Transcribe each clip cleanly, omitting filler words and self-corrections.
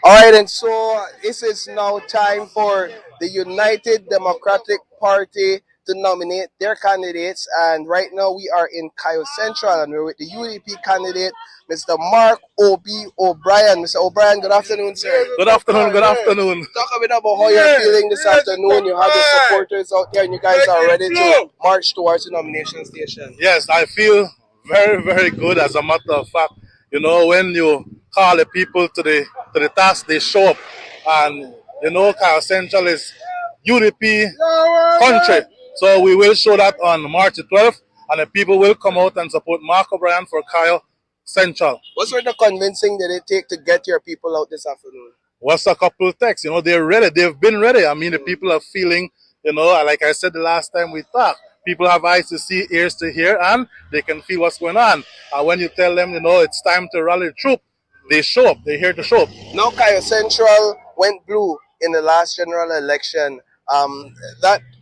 All right, and so this is now time for the United Democratic Party to nominate their candidates. And right now we are in Cayo Central and we're with the UDP candidate, Mr. Mark O.B. O'Brien. Mr. O'Brien, good afternoon, sir. Good afternoon, good afternoon. Talk a bit about how you're feeling this afternoon. You have the supporters out there and you guys are ready to march towards the nomination station. Yes, I feel very, very good. As a matter of fact, you know, when you call the people to the task, they show up. And you know, Cayo Central is UDP country. So we will show that on March 12th, and the people will come out and support Mark O'Brien for Cayo Central. What sort of convincing did it take to get your people out this afternoon? What's a couple of texts? You know, they're ready. They've been ready. I mean, the people are feeling, you know, like I said the last time we talked, people have eyes to see, ears to hear, and they can feel what's going on. And when you tell them, you know, it's time to rally the troop, they show up. They're here to show up. Now, Cayo Central went blue in the last general election.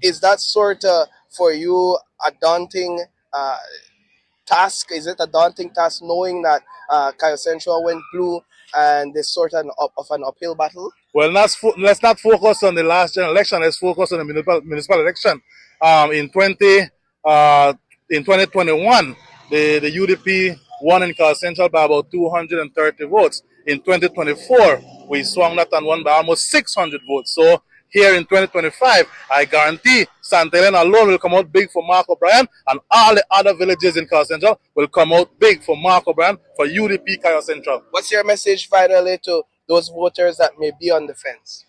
Is that sort of for you a daunting task? Is it a daunting task knowing that Cayo Central went blue and this sort of an uphill battle? Well, let's not focus on the last general election. Let's focus on the municipal election. In 2021, the UDP won in Cayo Central by about 230 votes. In 2024, we swung that and won by almost 600 votes. So here in 2025, I guarantee Santa Helena alone will come out big for Mark O'Brien, and all the other villages in Cayo Central will come out big for Mark O'Brien for UDP Cayo Central. What's your message finally to those voters that may be on the fence?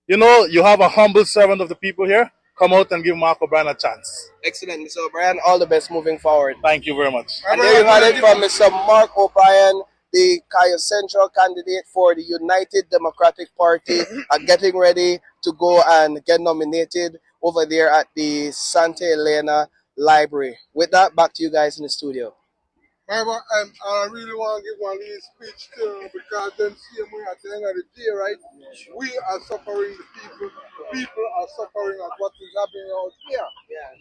You know, you have a humble servant of the people here. Come out and give Mark O'Brien a chance. Excellent, Mr. O'Brien. All the best moving forward. Thank you very much. And there you had it from Mr. Mark O'Brien, the Cayo Central candidate for the United Democratic Party, are getting ready to go and get nominated over there at the Santa Elena Library. With that, back to you guys in the studio. I really want to give one little speech too, because them same way at the end of the day, right? We are suffering the people. The people are suffering at what is happening out here.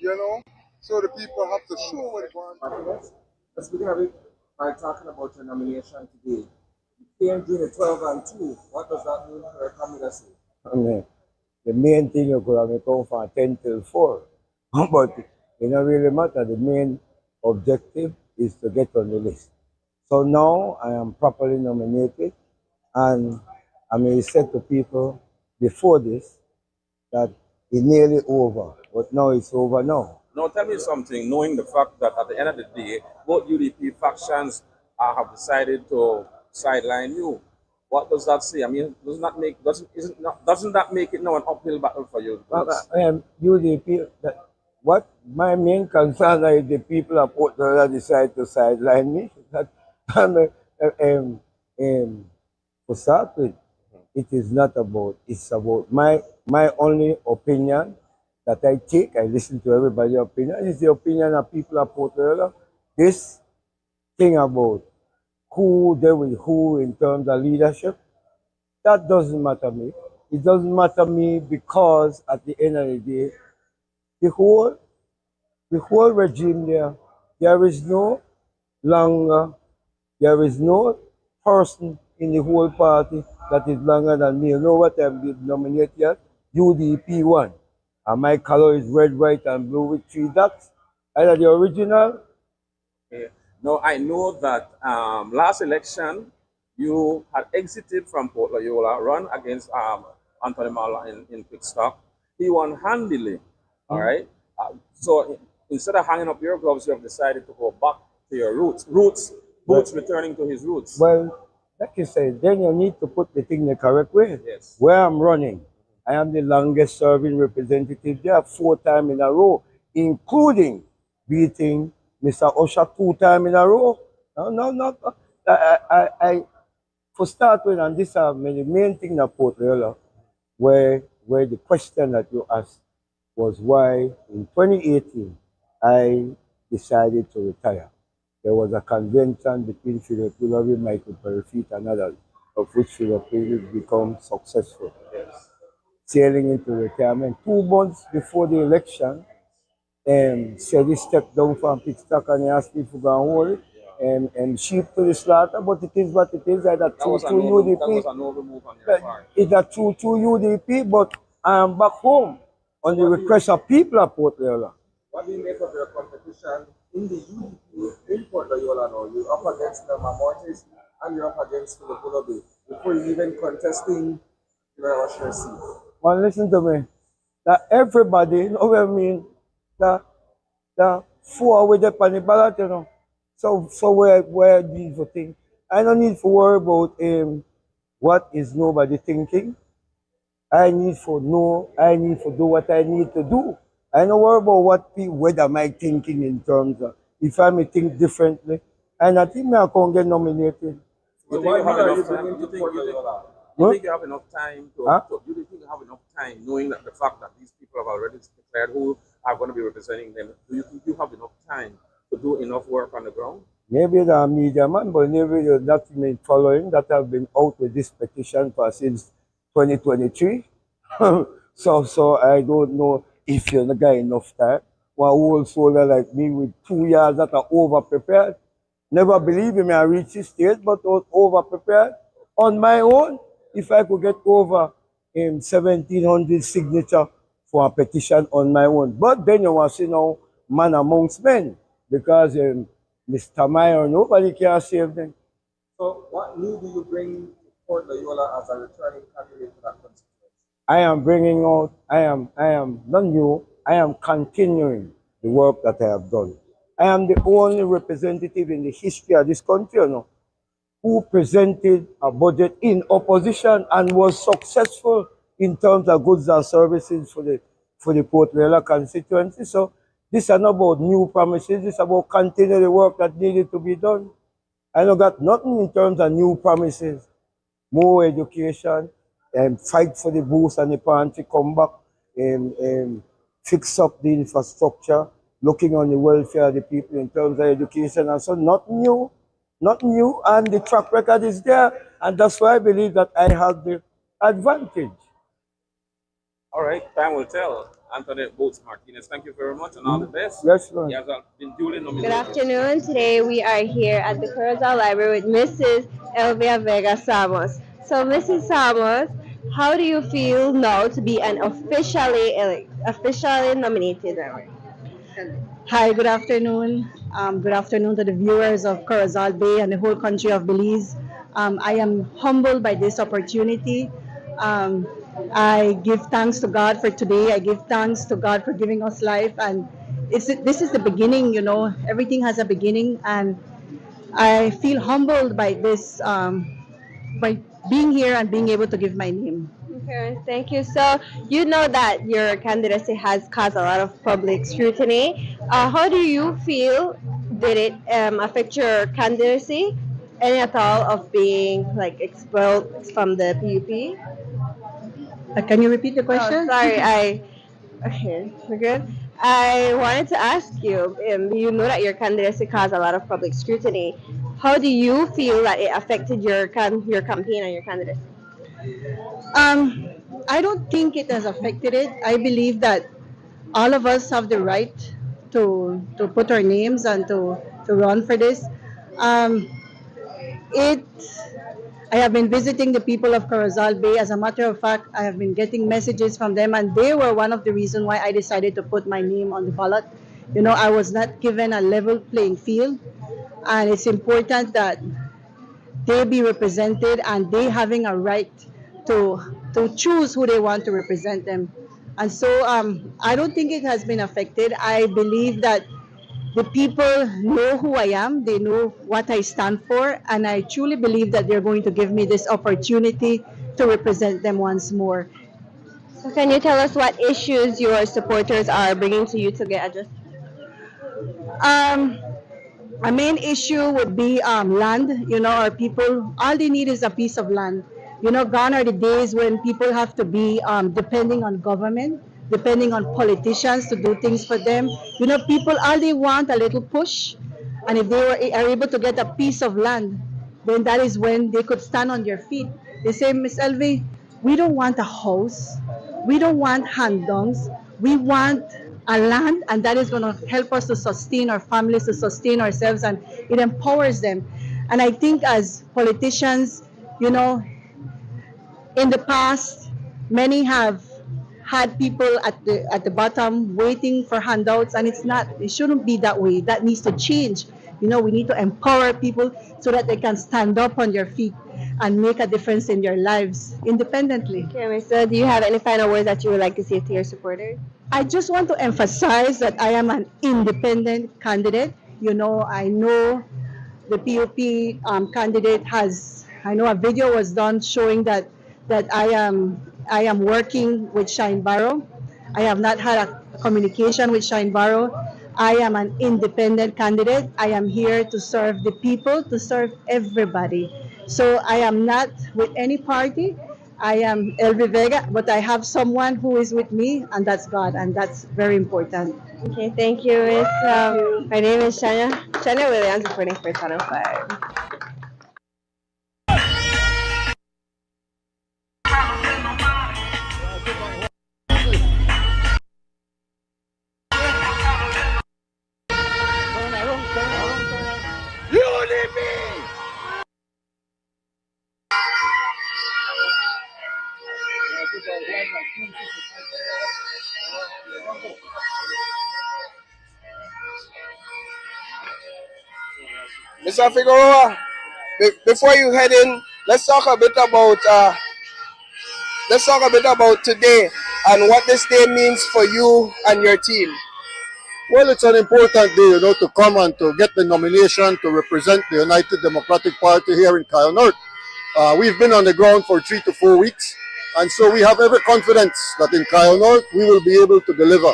You know? So the people have to show what they want. Let's begin a bit by talking about your nomination today. You came during the 12 and 2. What does that mean for your candidacy? I mean, the main thing you could have come from 10 till 4. But it don't really matter. The main objective is to get on the list. So now I am properly nominated, and I may say to people before this that it's nearly over, but now it's over now. Now tell me something, knowing the fact that at the end of the day, both UDP factions have decided to sideline you. What does that say? I mean, doesn't that make it now an uphill battle for you? UDP, what my main concern is the people of Portland decide to sideline me. That, to start with, it is not about, it's about my only opinion that I take. I listen to everybody's opinion. It's the opinion of people of Portland. This thing about who they will who in terms of leadership, that doesn't matter me. It doesn't matter me because at the end of the day, the whole regime there is no longer, there is no person in the whole party that is longer than me. You know what I'm nominated as? UDP 1. And my color is red, white, and blue with 3 dots. Either the original. Okay. Now, I know that last election, you had exited from Port Loyola, run against Anthony Mala in Quickstock. He won handily, all right? So instead of hanging up your gloves, you have decided to go back to your roots. Boots returning to his roots. Well, like you said, then you need to put the thing the correct way. Yes. Where I'm running, I am the longest serving representative there 4 times in a row, including beating Mr. Usher 2 times in a row. No. For start with, and this is the main thing that Port Royal, where the question that you asked was why in 2018 I decided to retire. There was a convention between Philip Willoughby, Michael Perifit, and others, of which Philip Willoughby become successful. Yes. Sailing into retirement 2 months before the election, said he stepped down from Pitstock and he asked me to go and hold it. And sheep to the slaughter, but it is what it is. It's a true UDP. That was a noble move on your part. It's a true UDP, but I am back home on the request of people at Port Loyola. What do you make of your competition in the UDP in Port Loyola now? You're up against Norma Mortis and you're up against Philip Willoughby before you even contesting the Russia seat. Well, listen to me. That everybody, you know what I mean? The 4 with the on the ballot, you know. So where these for things. I don't need to worry about what is nobody thinking. I need to do what I need to do. I don't worry about what am I thinking in terms of if I may think differently. And I think I can get nominated. You think you have enough time? You think you have enough time you think you have enough time knowing that the fact that these people have already declared who are going to be representing them? Do you think you have enough time to do enough work on the ground? Maybe the media man, but maybe you're not following that I've been out with this petition for since 2023. so I don't know if you're not got enough time. One old soldier like me with 2 years that are over prepared. Never believe in me, I reached this stage, but was over prepared. On my own, if I could get over 1,700 signature for a petition on my own. But then you want to see now, man amongst men, because Mr. Meyer, nobody can save them. So what new do you bring to Port Loyola as a returning candidate to that constituency? I am bringing out, I am not new, I am continuing the work that I have done. I am the only representative in the history of this country, you know, who presented a budget in opposition and was successful in terms of goods and services for the Port Royal constituency. So this is not about new promises, this is about continuing the work that needed to be done. I don't got nothing in terms of new promises. More education, fight for the boost and the pantry, come back, fix up the infrastructure, looking on the welfare of the people in terms of education and so not new, and the track record is there, and that's why I believe that I have the advantage. All right, time will tell. Anthony Bo Martinez, thank you very much and all the best. Yes, ma'am. He has been duly nominated. Good afternoon. Today we are here at the Curacao Library with Mrs. Elvia Vega-Samos. So, Mrs. Samos, how do you feel now to be an officially nominated member? Hi, good afternoon. Good afternoon to the viewers of Corazal Bay and the whole country of Belize. I am humbled by this opportunity. I give thanks to God for today. I give thanks to God for giving us life. And this is the beginning, you know, everything has a beginning. And I feel humbled by this, by being here and being able to give my name. Okay, thank you. So, you know that your candidacy has caused a lot of public scrutiny. How do you feel? Did it affect your candidacy? Any at all of being like expelled from the PUP? Can you repeat the Oh, question? sorry, okay, we're good. I wanted to ask you, you know that your candidacy caused a lot of public scrutiny. How do you feel that it affected your campaign and your candidacy? Um, I don't think it has affected it. I believe that all of us have the right to put our names and to run for this. Um, it I have been visiting the people of Corozal Bay. As a matter of fact, I have been getting messages from them, and they were one of the reasons why I decided to put my name on the ballot. You know, I was not given a level playing field, and it's important that they be represented and they having a right to choose who they want to represent them. And so I don't think it has been affected. I believe that the people know who I am, they know what I stand for, and I truly believe that they're going to give me this opportunity to represent them once more. So can you tell us what issues your supporters are bringing to you to get addressed? Um, a main issue would be land. You know, our people, all they need is a piece of land. You know, gone are the days when people have to be depending on government, depending on politicians to do things for them. You know, people, all they want a little push. And if they are able to get a piece of land, then that is when they could stand on their feet. They say, Miss Elvie, we don't want a house. We don't want handongs. We want a land, and that is going to help us to sustain our families, to sustain ourselves, and it empowers them. And I think as politicians, you know, in the past, many have had people at the bottom waiting for handouts, and it shouldn't be that way. That needs to change. You know, we need to empower people so that they can stand up on their feet and make a difference in their lives independently. Okay, Mr. Do you have any final words that you would like to say to your supporters? I just want to emphasize that I am an independent candidate. You know, I know the PUP candidate has. I know a video was done showing that I am working with Shyne Barrow. I have not had a communication with Shyne Barrow. I am an independent candidate. I am here to serve the people, to serve everybody. So I am not with any party. I am Elvia Vega, but I have someone who is with me, and that's God, and that's very important. Okay, thank you, Miss. My name is Shana Williams, reporting for Channel 5. Mr. Figueroa, before you head in, let's talk a bit about today and what this day means for you and your team. Well, it's an important day, you know, to come and to get the nomination to represent the United Democratic Party here in Cayo North. We've been on the ground for 3 to 4 weeks, and so we have every confidence that in Cayo North we will be able to deliver.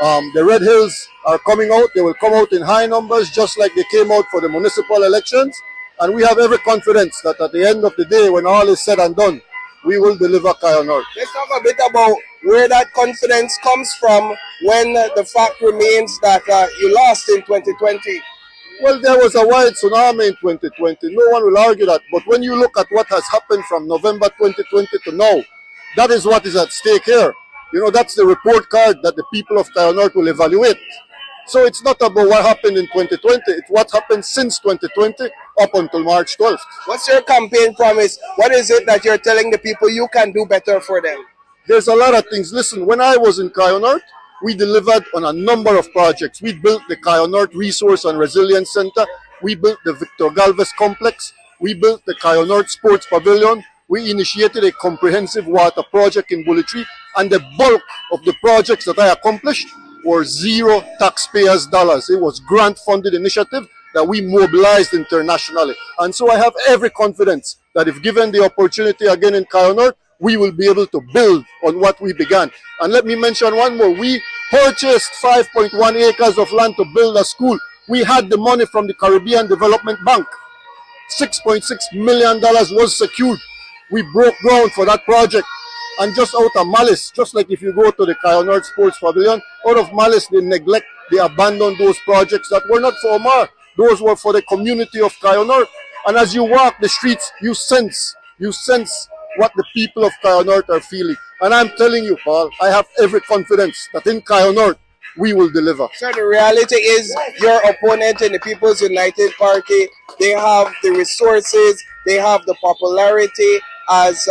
The Red Hills are coming out. They will come out in high numbers, just like they came out for the municipal elections. And we have every confidence that at the end of the day, when all is said and done, we will deliver Cayo North. Let's talk a bit about where that confidence comes from when the fact remains that you lost in 2020. Well, there was a wide tsunami in 2020. No one will argue that. But when you look at what has happened from November 2020 to now, that is what is at stake here. You know, that's the report card that the people of Cayo North will evaluate. So it's not about what happened in 2020. It's what happened since 2020 up until March 12th. What's your campaign promise? What is it that you're telling the people you can do better for them? There's a lot of things. Listen, when I was in Cayo North, we delivered on a number of projects. We built the Cayo North Resource and Resilience Center. We built the Victor Galvez Complex. We built the Cayo North Sports Pavilion. We initiated a comprehensive water project in Bully Tree. And the bulk of the projects that I accomplished were zero taxpayers' dollars. It was grant-funded initiative that we mobilized internationally. And so I have every confidence that if given the opportunity again in Cayo North, we will be able to build on what we began. And let me mention one more. We purchased 5.1 acres of land to build a school. We had the money from the Caribbean Development Bank. $6.6 million was secured. We broke ground for that project. And just out of malice, just like if you go to the Cayo North Sports Pavilion, out of malice, they neglect, they abandon those projects that were not for Omar. Those were for the community of Cayo North. And as you walk the streets, you sense what the people of Cayo North are feeling. And I'm telling you, Paul, I have every confidence that in Cayo North, we will deliver. So the reality is your opponent in the People's United Party, they have the resources, They have the popularity as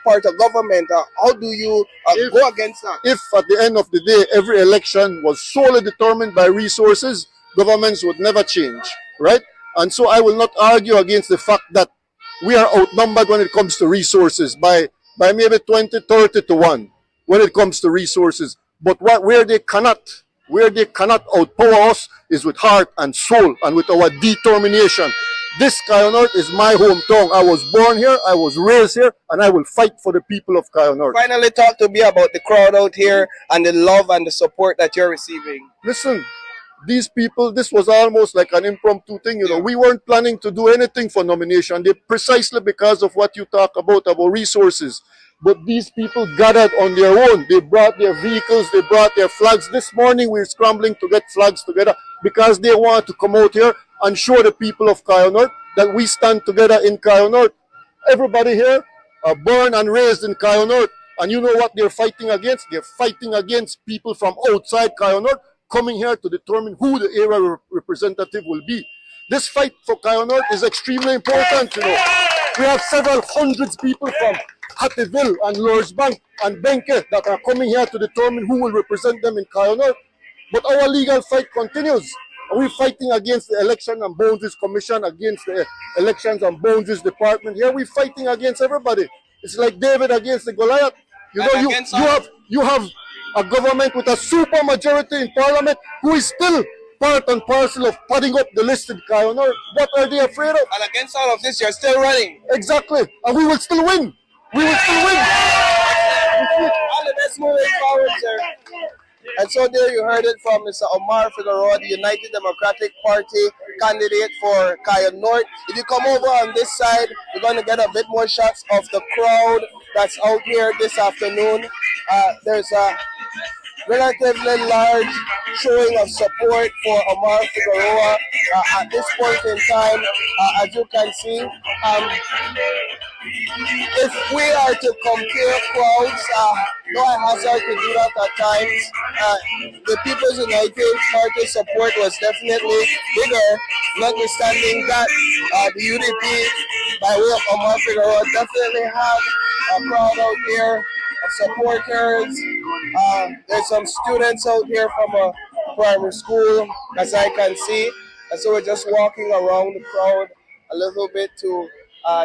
part of government. How do you go against that? If at the end of the day every election was solely determined by resources, governments would never change, right? And so I will not argue against the fact that we are outnumbered when it comes to resources by maybe 20, 30 to 1 when it comes to resources. But where they cannot outpower us is with heart and soul and with our determination. This Cayo North is my hometown. I was born here, I was raised here, and I will fight for the people of Cayo North. Finally, talk to me about the crowd out here and the love and the support that you're receiving. Listen, these people, this was almost like an impromptu thing. We weren't planning to do anything for nomination. Precisely because of what you talk about resources. But these people gathered on their own. They brought their vehicles, they brought their flags. This morning we were scrambling to get flags together because they want to come out here and show the people of Cayo North that we stand together in Cayo North. Everybody here are born and raised in Cayo North. And you know what they're fighting against? They're fighting against people from outside Cayo North coming here to determine who the area representative will be. This fight for Cayo North is extremely important. We have several hundreds people from Hattieville and Lorsbank and Benke that are coming here to determine who will represent them in Cayo North. But our legal fight continues. We're fighting against the Election and Boundaries Commission, against the Elections and Boundaries Department. Here we're fighting against everybody. It's like David against the Goliath. You have a government with a super majority in Parliament who is still part and parcel of padding up the list in Cayo North. What are they afraid of? And against all of this, you're still running. Exactly. And we will still win. We will still win. All the best moving forward, sir. And so there you heard it from Mr. Omar Figueroa, the United Democratic Party candidate for Cayo North. If you come over on this side, you're going to get a bit more shots of the crowd that's out here this afternoon. There's a relatively large showing of support for Omar Figueroa at this point in time. As you can see, if we are to compare crowds, no, I hazard to do that at times. The People's United Party support was definitely bigger, notwithstanding that the UDP, by way of Omar Figueroa, definitely had a crowd out here of supporters. There's some students out here from a primary school, as I can see. And so we're just walking around the crowd a little bit to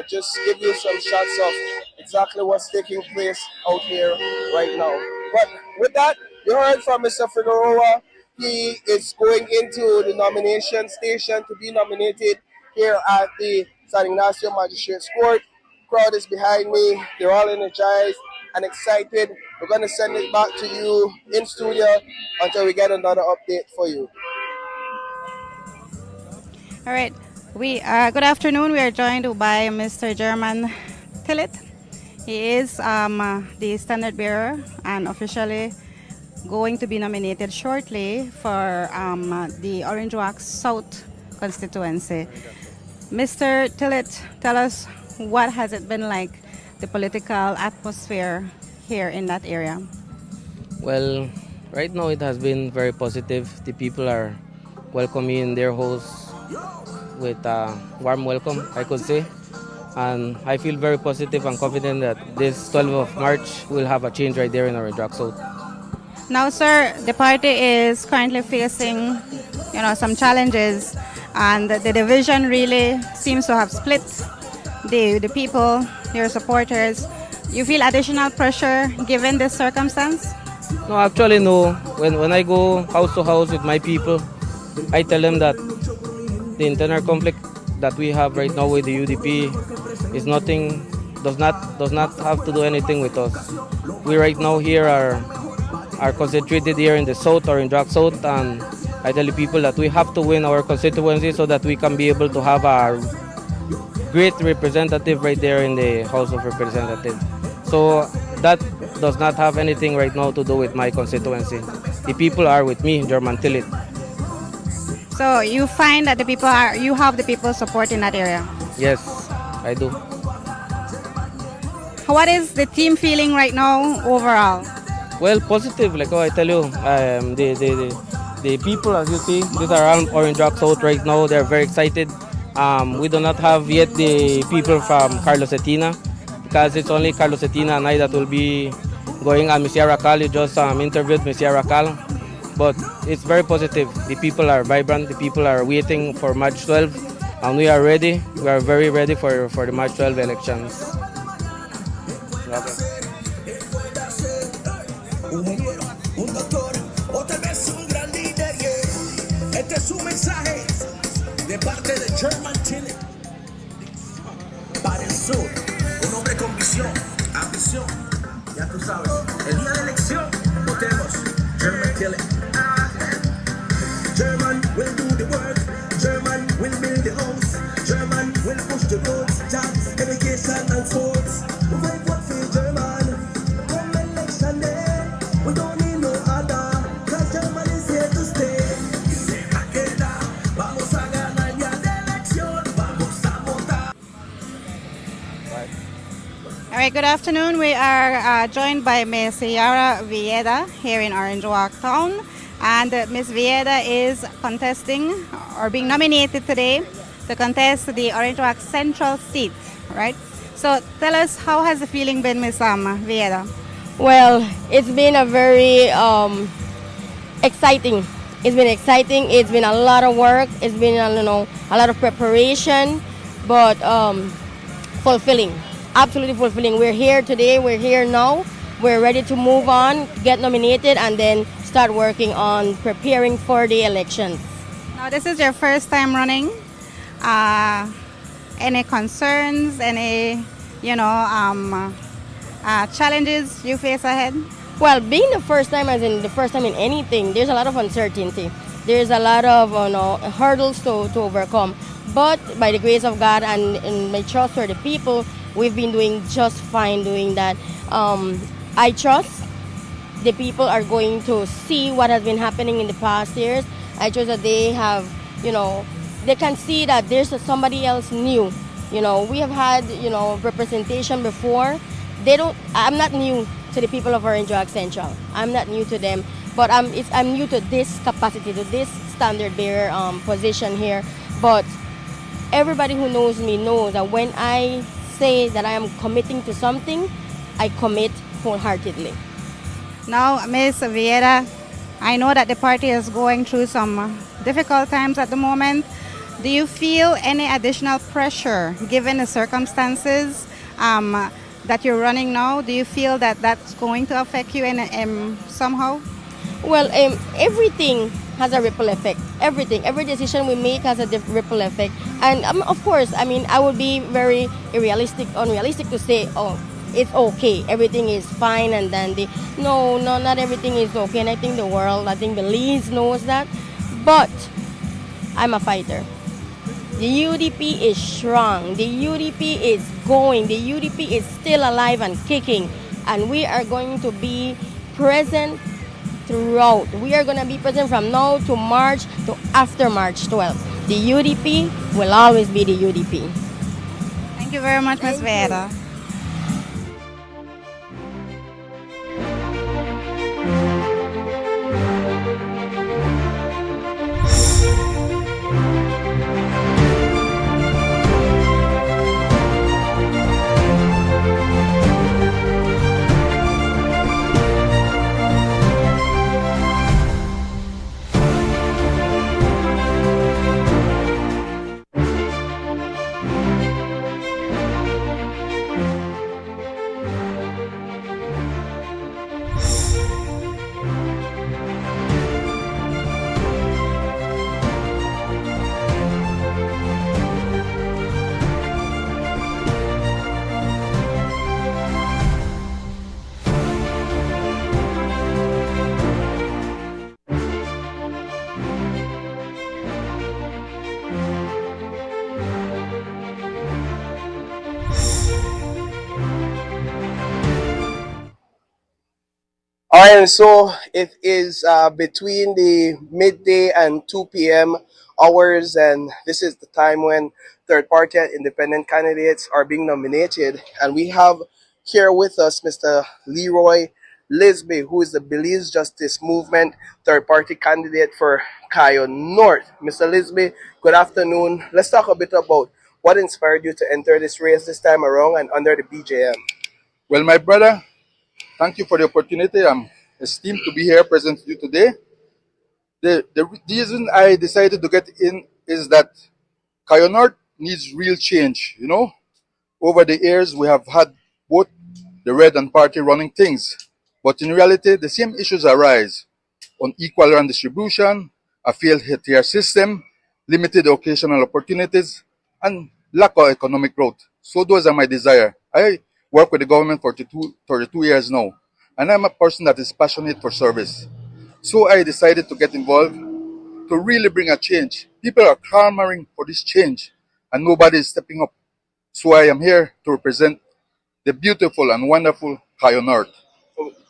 just give you some shots of exactly what's taking place out here right now. But with that, you heard from Mr. Figueroa. He is going into the nomination station to be nominated here at the San Ignacio Magistrates Court. Crowd is behind me. They're all energized and excited. We're going to send it back to you in studio until we get another update for you. All right. Good afternoon. We are joined by Mr. German Tillett. He is the standard bearer and officially going to be nominated shortly for the Orange Walk South constituency. Mr. Tillett, tell us, what has it been like, the political atmosphere here in that area? Well, right now it has been very positive. The people are welcoming their hosts with a warm welcome, I could say. And I feel very positive and confident that this 12th of March will have a change right there in Orange Walk South. Now, sir, the party is currently facing, some challenges, and the division really seems to have split the people, your supporters. You feel additional pressure given this circumstance? No, actually no. When I go house to house with my people, I tell them that the internal conflict that we have right now with the UDP is nothing, does not have to do anything with us. We right now here are concentrated here in the South or in Drag South, and I tell the people that we have to win our constituency so that we can be able to have a great representative right there in the House of Representatives. So that does not have anything right now to do with my constituency. The people are with me, German Tillett. So you find that you have the people's support in that area? Yes, I do. What is the team feeling right now overall? Well, positive, like I tell you. The people, as you see, these are all Orange Rock South right now. They're very excited. We do not have yet the people from Carlos Etina because it's only Carlos Etina and I that will be going, and Monsieur Racal. You just interviewed Monsieur Racal, but it's very positive. The people are vibrant. The people are waiting for March 12, and we are ready. We are very ready for the March 12 elections. Okay. Un doctor o tal vez un gran líder, yeah. Este es un mensaje de parte de German Tillett para el sur, un hombre con visión, ambición, ya tú sabes, el día de elección, votemos German Tillett. German will do the work, German will build the homes, German will push the roads, jobs, education and sports. We will vote for German, come election day, we don't need no other, cause German is here to stay. Y se va a quedar, vamos a ganar ya de elección, vamos a votar. All right, good afternoon. We are joined by Ms. Yara Vieda here in Orange Walk Town. And Ms. Vieda is contesting or being nominated today to contest the Orange Walk Central seat, right? So tell us, how has the feeling been, Ms. Vieda? Well, it's been a very exciting. It's been exciting. It's been a lot of work. It's been a lot of preparation, but fulfilling. Absolutely fulfilling. We're here today. We're here now. We're ready to move on, get nominated, and then start working on preparing for the elections. Now, this is your first time running. Any concerns? Any, challenges you face ahead? Well, being the first time, as in the first time in anything, there's a lot of uncertainty. There's a lot of hurdles to overcome. But by the grace of God and my trust for the people, we've been doing just fine doing that. I trust the people are going to see what has been happening in the past years. I trust that they have, they can see that there's somebody else new. We have had, representation before. I'm not new to the people of Orange Walk Central. I'm not new to them, but I'm new to this capacity, to this standard bearer position here. But everybody who knows me knows that when I say that I am committing to something, I commit wholeheartedly. Now, Ms. Viera, I know that the party is going through some difficult times at the moment. Do you feel any additional pressure given the circumstances that you're running now? Do you feel that that's going to affect you somehow? Well, everything has a ripple effect. Everything, every decision we make has a ripple effect. And of course, I would be very unrealistic to say, oh, it's okay, everything is fine and dandy. No, not everything is okay. And I think Belize knows that. But I'm a fighter. The UDP is strong. The UDP is going. The UDP is still alive and kicking. And we are going to be present throughout. We are going to be present from now to March to after March 12th. The UDP will always be the UDP. Thank you very much, Ms. Vera. All right, and so it is between the midday and 2 p.m. hours, and this is the time when third party and independent candidates are being nominated. And we have here with us Mr. Leroy Lisby, who is the Belize Justice Movement third-party candidate for Cayo North. Mr. Lisby, good afternoon. Let's talk a bit about what inspired you to enter this race this time around and under the BJM. Well, my brother, thank you for the opportunity. I'm esteemed to be here present with you today. The reason I decided to get in is that Cayo North needs real change. You know, over the years we have had both the red and party running things, but in reality the same issues arise: unequal land distribution, a failed healthcare system, limited occasional opportunities, and lack of economic growth. So those are my desire. I work with the government for 32 years now, and I'm a person that is passionate for service. So I decided to get involved to really bring a change. People are clamoring for this change, and nobody is stepping up. So I am here to represent the beautiful and wonderful Cayo North.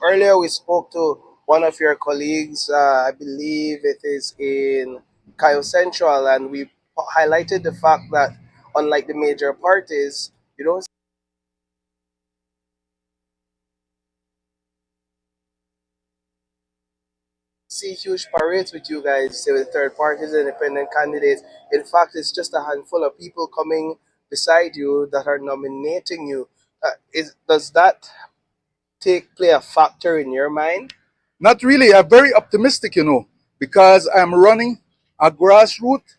Earlier, we spoke to one of your colleagues, I believe it is in Cayo Central, and we highlighted the fact that unlike the major parties, you don't see huge parades with you guys, say with third parties, independent candidates. In fact, it's just a handful of people coming beside you that are nominating you. Does that play a factor in your mind? Not really. I'm very optimistic, because I'm running a grassroots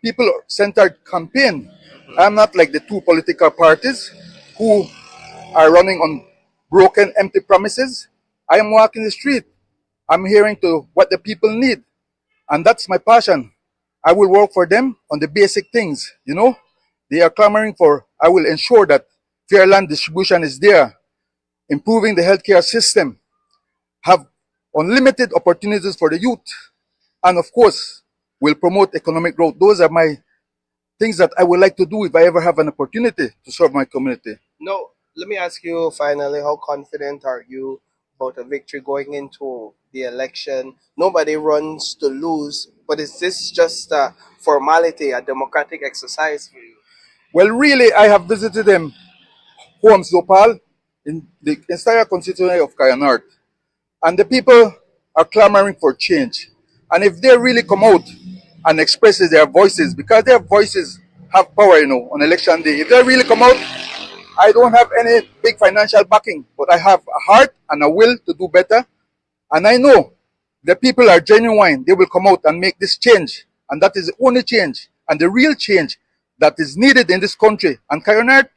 people centered campaign. I'm not like the two political parties who are running on broken, empty promises. I am walking the street. I'm hearing to what the people need, and that's my passion. I will work for them on the basic things. They are clamoring for. I will ensure that fair land distribution is there, improving the healthcare system, have unlimited opportunities for the youth, and of course, will promote economic growth. Those are my things that I would like to do if I ever have an opportunity to serve my community. No, let me ask you finally, how confident are you about a victory going into the election? Nobody runs to lose, but is this just a formality, a democratic exercise for you? Well, really, I have visited them homes, Zopal, in the entire constituency of Cayo North. And the people are clamoring for change. And if they really come out and express their voices, because their voices have power, on election day. If they really come out, I don't have any big financial backing, but I have a heart and a will to do better. And I know the people are genuine. They will come out and make this change. And that is the only change and the real change that is needed in this country. And Cayo North,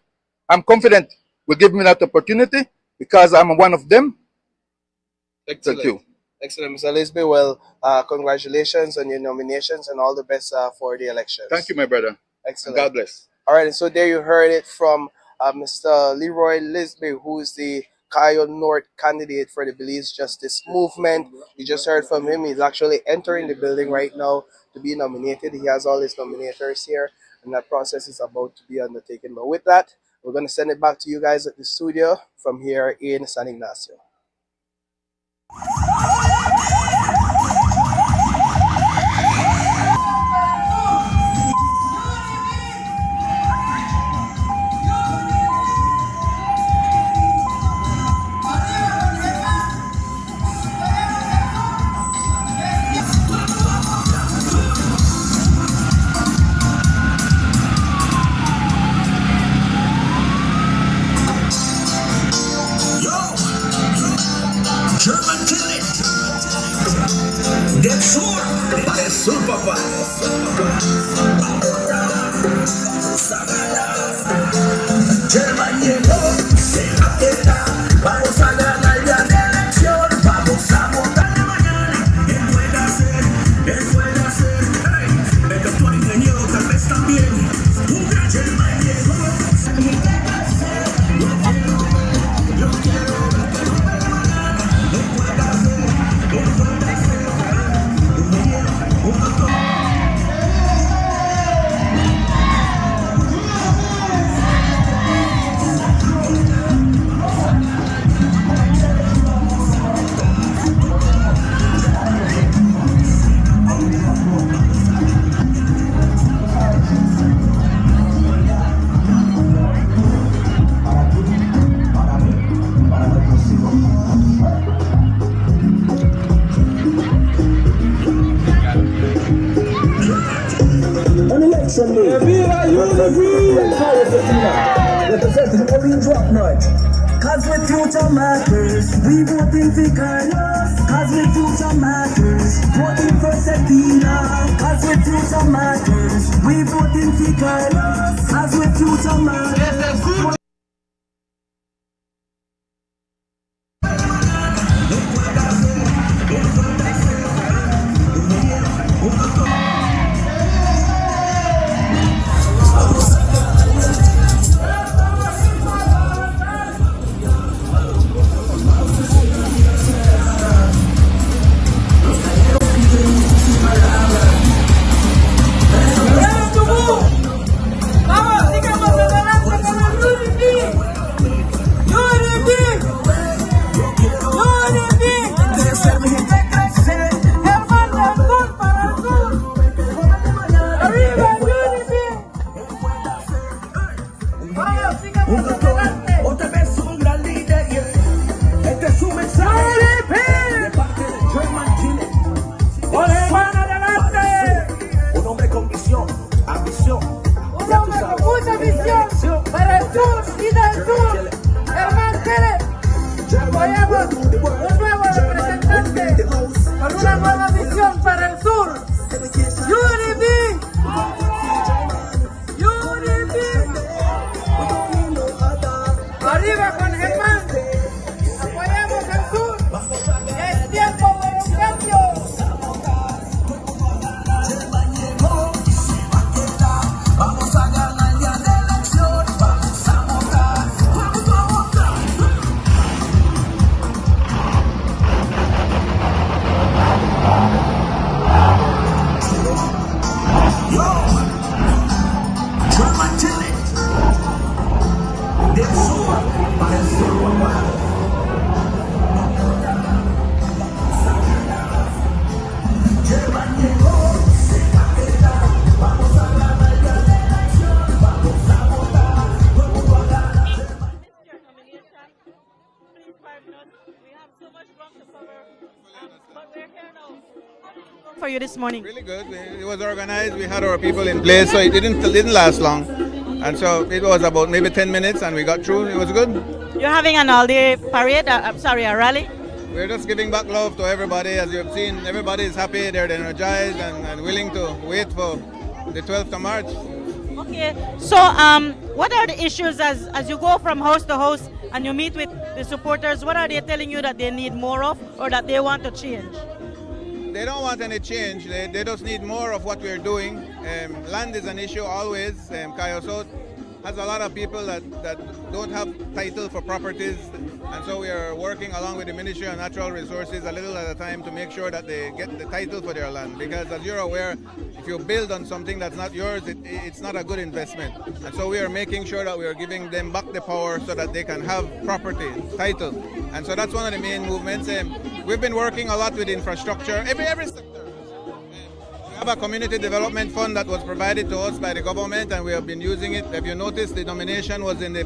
I'm confident, will give me that opportunity because I'm one of them. Excellent. Thank you. Excellent, Mr. Lisby. Well, congratulations on your nominations and all the best for the elections. Thank you, my brother. Excellent. God bless. All right, and so there you heard it from Mr. Leroy Lisby, who is the Cayo North candidate for the Belize Justice Movement. You just heard from him. He's actually entering the building right now to be nominated. He has all his nominators here, and that process is about to be undertaken. But with that, we're going to send it back to you guys at the studio from here in San Ignacio. German Tillett. Del sur para el sur, papá. German llegó, se la queda. Vamos a ganar la elección. Vamos a votar de mañana. Él puede hacer, él puede hacer. Hey, el doctor ingeniero tal vez también. Un gran German llegó. Yo quiero ver que no me mañana. Él puede hacer, él puede hacer. Election Day. Representing Orange Rock North. Cause with future matters, we voting for Carlos. Cause with future matters, voting for Setina. Cause with future matters, we voting for Carlos. Cause with future matters. For you this morning? Really good. It was organized. We had our people in place, so it didn't last long. And so it was about maybe 10 minutes, and we got through. It was good. You're having an all-day parade, a rally? We're just giving back love to everybody. As you've seen, everybody is happy, they're energized and willing to wait for the 12th of March. Okay, so what are the issues as you go from house to house and you meet with the supporters? What are they telling you that they need more of or that they want to change? They don't want any change. They just need more of what we're doing. Land is an issue always. Cayo South has a lot of people that don't have title for properties, and so we are working along with the Ministry of Natural Resources a little at a time to make sure that they get the title for their land, because as you're aware, if you build on something that's not yours, it's not a good investment. And so we are making sure that we are giving them back the power so that they can have property, title. And so that's one of the main movements. We've been working a lot with infrastructure, every sector. We have a community development fund that was provided to us by the government, and we have been using it. If you notice, the nomination was in the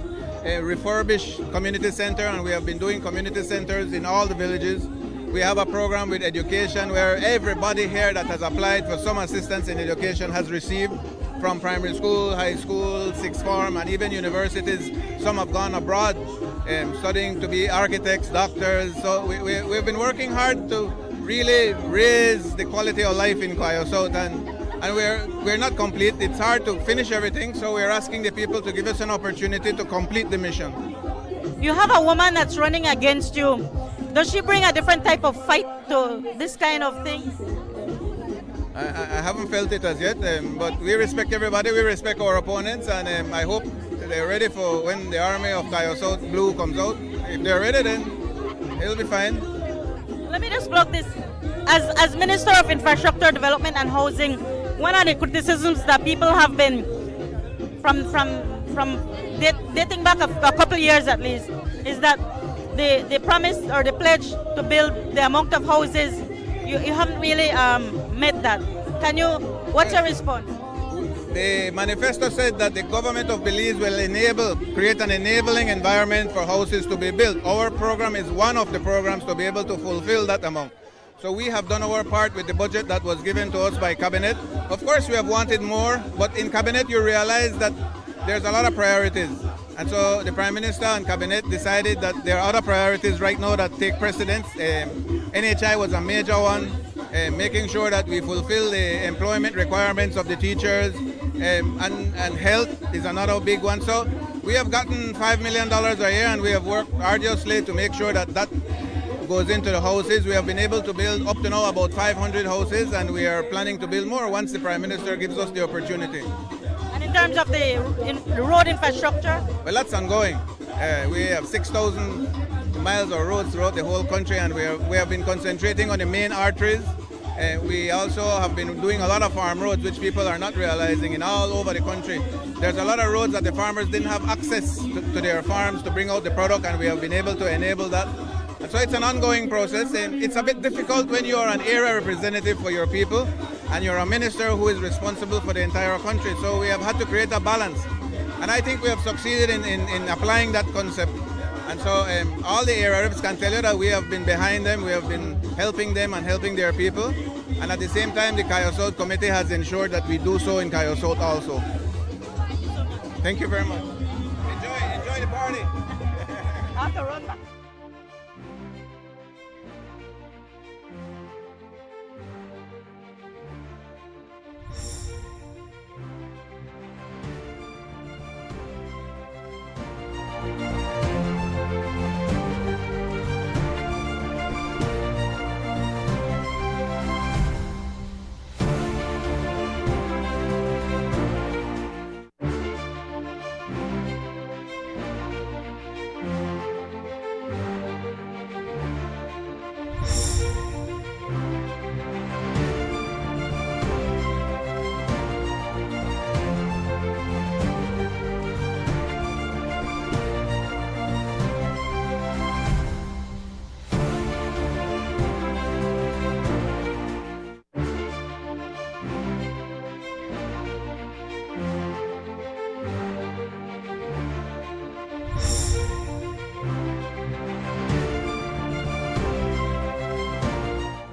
refurbished community center, and we have been doing community centers in all the villages. We have a program with education where everybody here that has applied for some assistance in education has received, from primary school, high school, sixth form, and even universities. Some have gone abroad studying to be architects, doctors. So we've been working hard to really raise the quality of life in Cayo South, and we're not complete. It's hard to finish everything, so we're asking the people to give us an opportunity to complete the mission. You have a woman that's running against you. Does she bring a different type of fight to this kind of thing? I haven't felt it as yet, but we respect everybody, we respect our opponents, and I hope they're ready for when the army of Cayo South Blue comes out. If they're ready, then it'll be fine. Let me just block this. As Minister of Infrastructure Development and Housing, one of the criticisms that people have been from dating back a couple of years at least is that the promise or the pledge to build the amount of houses, you haven't really met that. What's your response? The manifesto said that the government of Belize will create an enabling environment for houses to be built. Our program is one of the programs to be able to fulfill that amount. So we have done our part with the budget that was given to us by Cabinet. Of course, we have wanted more, but in Cabinet you realize that there's a lot of priorities. And so the Prime Minister and Cabinet decided that there are other priorities right now that take precedence. NHI was a major one, making sure that we fulfill the employment requirements of the teachers, and health is another big one. So we have gotten $5 million a year, and we have worked arduously to make sure that that goes into the houses. We have been able to build up to now about 500 houses, and we are planning to build more once the Prime Minister gives us the opportunity. And in terms of the road infrastructure? Well, that's ongoing. We have 6,000 miles of roads throughout the whole country, and we have been concentrating on the main arteries. We also have been doing a lot of farm roads, which people are not realizing, in all over the country. There's a lot of roads that the farmers didn't have access to their farms to bring out the product, and we have been able to enable that. And so it's an ongoing process, and it's a bit difficult when you're an area representative for your people and you're a minister who is responsible for the entire country. So we have had to create a balance. And I think we have succeeded in applying that concept. And so all the area reps can tell you that we have been behind them, we have been helping them and helping their people. And at the same time, the Cayo South Committee has ensured that we do so in Cayo South also. Thank you very much. Enjoy the party. After run back.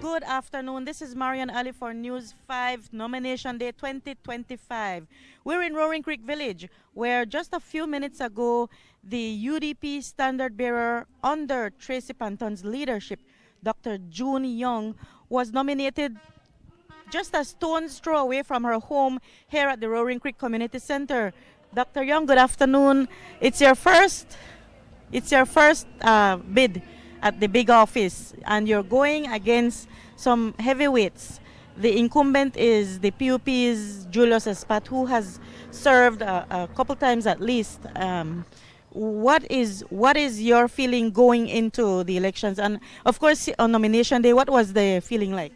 Good afternoon. This is Marian Ali for News 5 Nomination Day 2025. We're in Roaring Creek Village, where just a few minutes ago, the UDP standard bearer under Tracy Panton's leadership, Dr. June Young, was nominated just a stone's throw away from her home here at the Roaring Creek Community Center. Dr. Young, good afternoon. It's your first bid at the big office, and you're going against some heavyweights. The incumbent is the PUP's Julius Espat, who has served a couple times at least. What is your feeling going into the elections? And of course, on nomination day, what was the feeling like?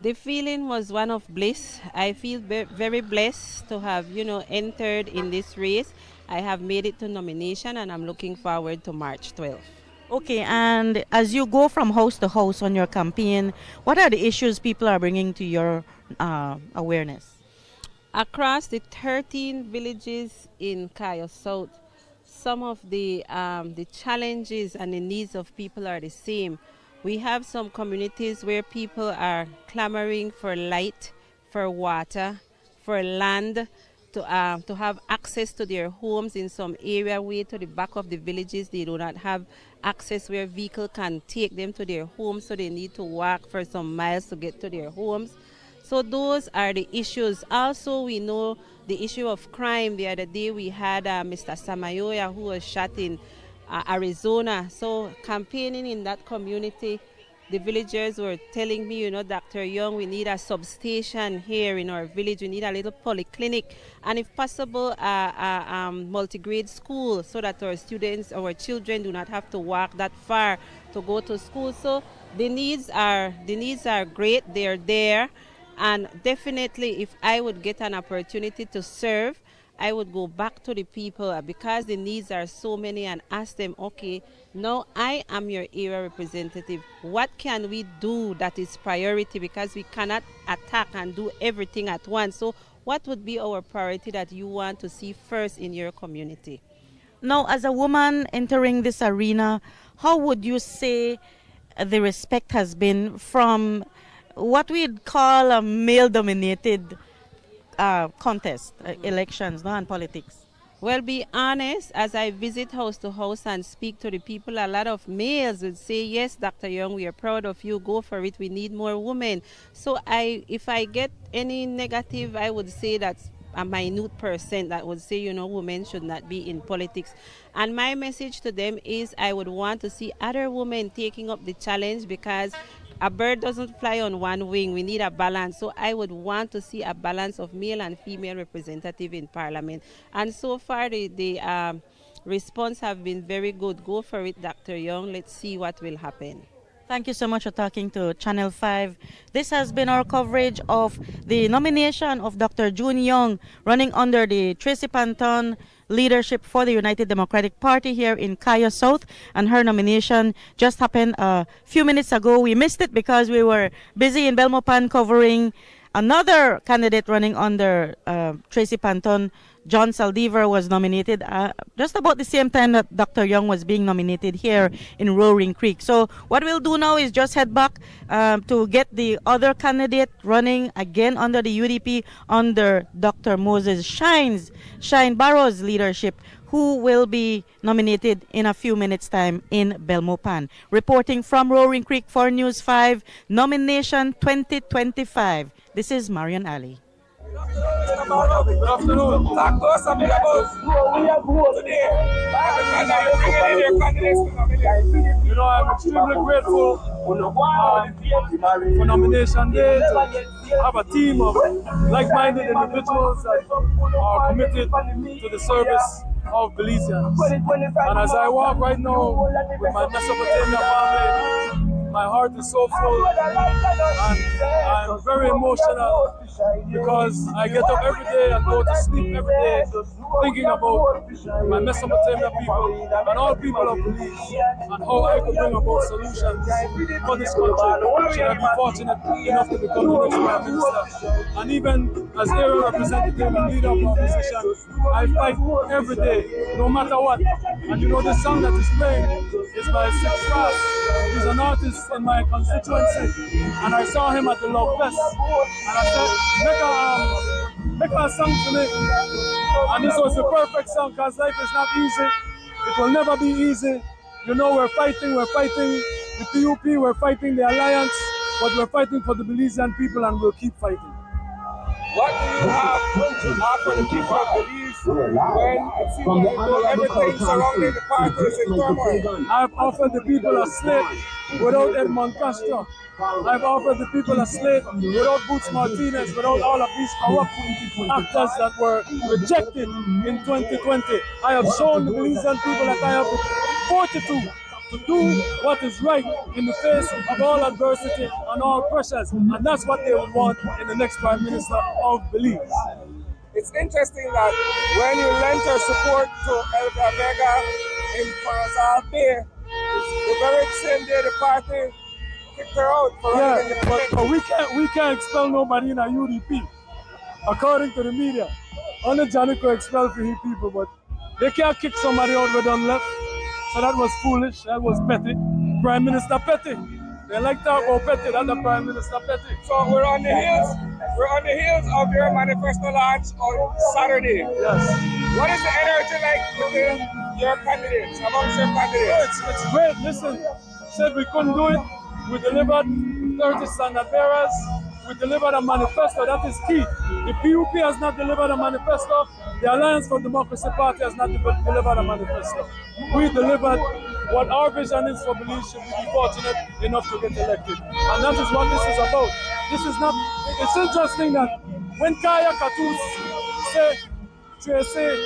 The feeling was one of bliss. I feel very blessed to have, entered in this race. I have made it to nomination, and I'm looking forward to March 12th. Okay, and as you go from house to house on your campaign, what are the issues people are bringing to your awareness? Across the 13 villages in Cayo South, some of the challenges and the needs of people are the same. We have some communities where people are clamoring for light, for water, for land, to have access to their homes. In some area way to the back of the villages, they do not have access where vehicle can take them to their homes, so they need to walk for some miles to get to their homes. So those are the issues. Also, we know the issue of crime. The other day we had Mr. Samayoya, who was shot in Arizona. So campaigning in that community, the villagers were telling me, Dr. Young, we need a substation here in our village. We need a little polyclinic, and if possible, a multi-grade school, so that our students, our children, do not have to walk that far to go to school. So the needs are great. They're there, and definitely, if I would get an opportunity to serve, I would go back to the people, because the needs are so many, and ask them, okay, now I am your area representative. What can we do that is priority? Because we cannot attack and do everything at once. So what would be our priority that you want to see first in your community? Now, as a woman entering this arena, how would you say the respect has been from what we'd call a male-dominated contest, elections, no, and politics? Well, be honest, as I visit house to house and speak to the people, a lot of males would say, yes, Dr. Young, we are proud of you, go for it, we need more women. So if I get any negative, I would say that's a minute percent that would say, you know, women should not be in politics. And my message to them is I would want to see other women taking up the challenge, because a bird doesn't fly on one wing. We need a balance. So I would want to see a balance of male and female representative in Parliament. And so far, the response have been very good. Go for it, Dr. Young. Let's see what will happen. Thank you so much for talking to Channel 5. This has been our coverage of the nomination of Dr. June Young, running under the Tracy Panton leadership for the United Democratic Party here in Cayo South. And her nomination just happened a few minutes ago. We missed it because we were busy in Belmopan covering another candidate running under Tracy Panton. John Saldivar was nominated just about the same time that Dr. Young was being nominated here in Roaring Creek. So what we'll do now is just head back to get the other candidate running again under the UDP under Dr. Moses Shyne Barrow's leadership, who will be nominated in a few minutes' time in Belmopan. Reporting from Roaring Creek for News 5, Nomination 2025. This is Marian Ali. Good afternoon. Talk to us a bit about who we have today. You know, I'm extremely grateful for nomination day to have a team of like-minded individuals that are committed to the service of Belizeans. And as I walk right now with my Mesopotamia family, my heart is so full and I'm very emotional because I get up every day and go to sleep every day thinking about my Mesopotamia people and all people of Belize and how I could bring about solutions for this country should I be fortunate enough to become the next Prime Minister. And even as area representative and leader of opposition, I fight every day, no matter what. And you know, this song that is playing is by Six Fast. He's an artist in my constituency, and I saw him at the Love Fest, and I said, make a song to me. And this was the perfect song, because life is not easy. It will never be easy. You know, we're fighting the PUP, we're fighting the Alliance, but we're fighting for the Belizean people, and we'll keep fighting. What do you have for the people of Belize when it seems like everything surrounding the party is in turmoil? I've offered the people a slate without Edmond Castro. I've offered the people a slate without Bo Martinez, without all of these corrupt actors that were rejected in 2020. I have shown the Belizean people that I have the fortitude to do what is right in the face of all adversity and all pressures, and that's what they would want in the next Prime Minister of Belize. It's interesting that when you lent your support to Elvia Vega in Corazal Bay, the very same day the party kicked her out for running independent. But we can't expel nobody in a UDP, according to the media. Only Johnny could expel for his people, but they can't kick somebody out with them left. So that was foolish, that was petty. Prime Minister petty. They like to talk about petty, that's the Prime Minister petty. So we're on the heels of your manifesto launch on Saturday. Yes. What is the energy like within your candidates, amongst your candidates? Oh, it's great. Listen, said we couldn't do it. We delivered 30 standard bearers. We delivered a manifesto, that is key. The PUP has not delivered a manifesto. The Alliance for Democracy Party has not delivered a manifesto. We delivered what our vision is for Belize should we be fortunate enough to get elected. And that is what this is about. This is not, it's interesting that when Kaya Katus say, Tracy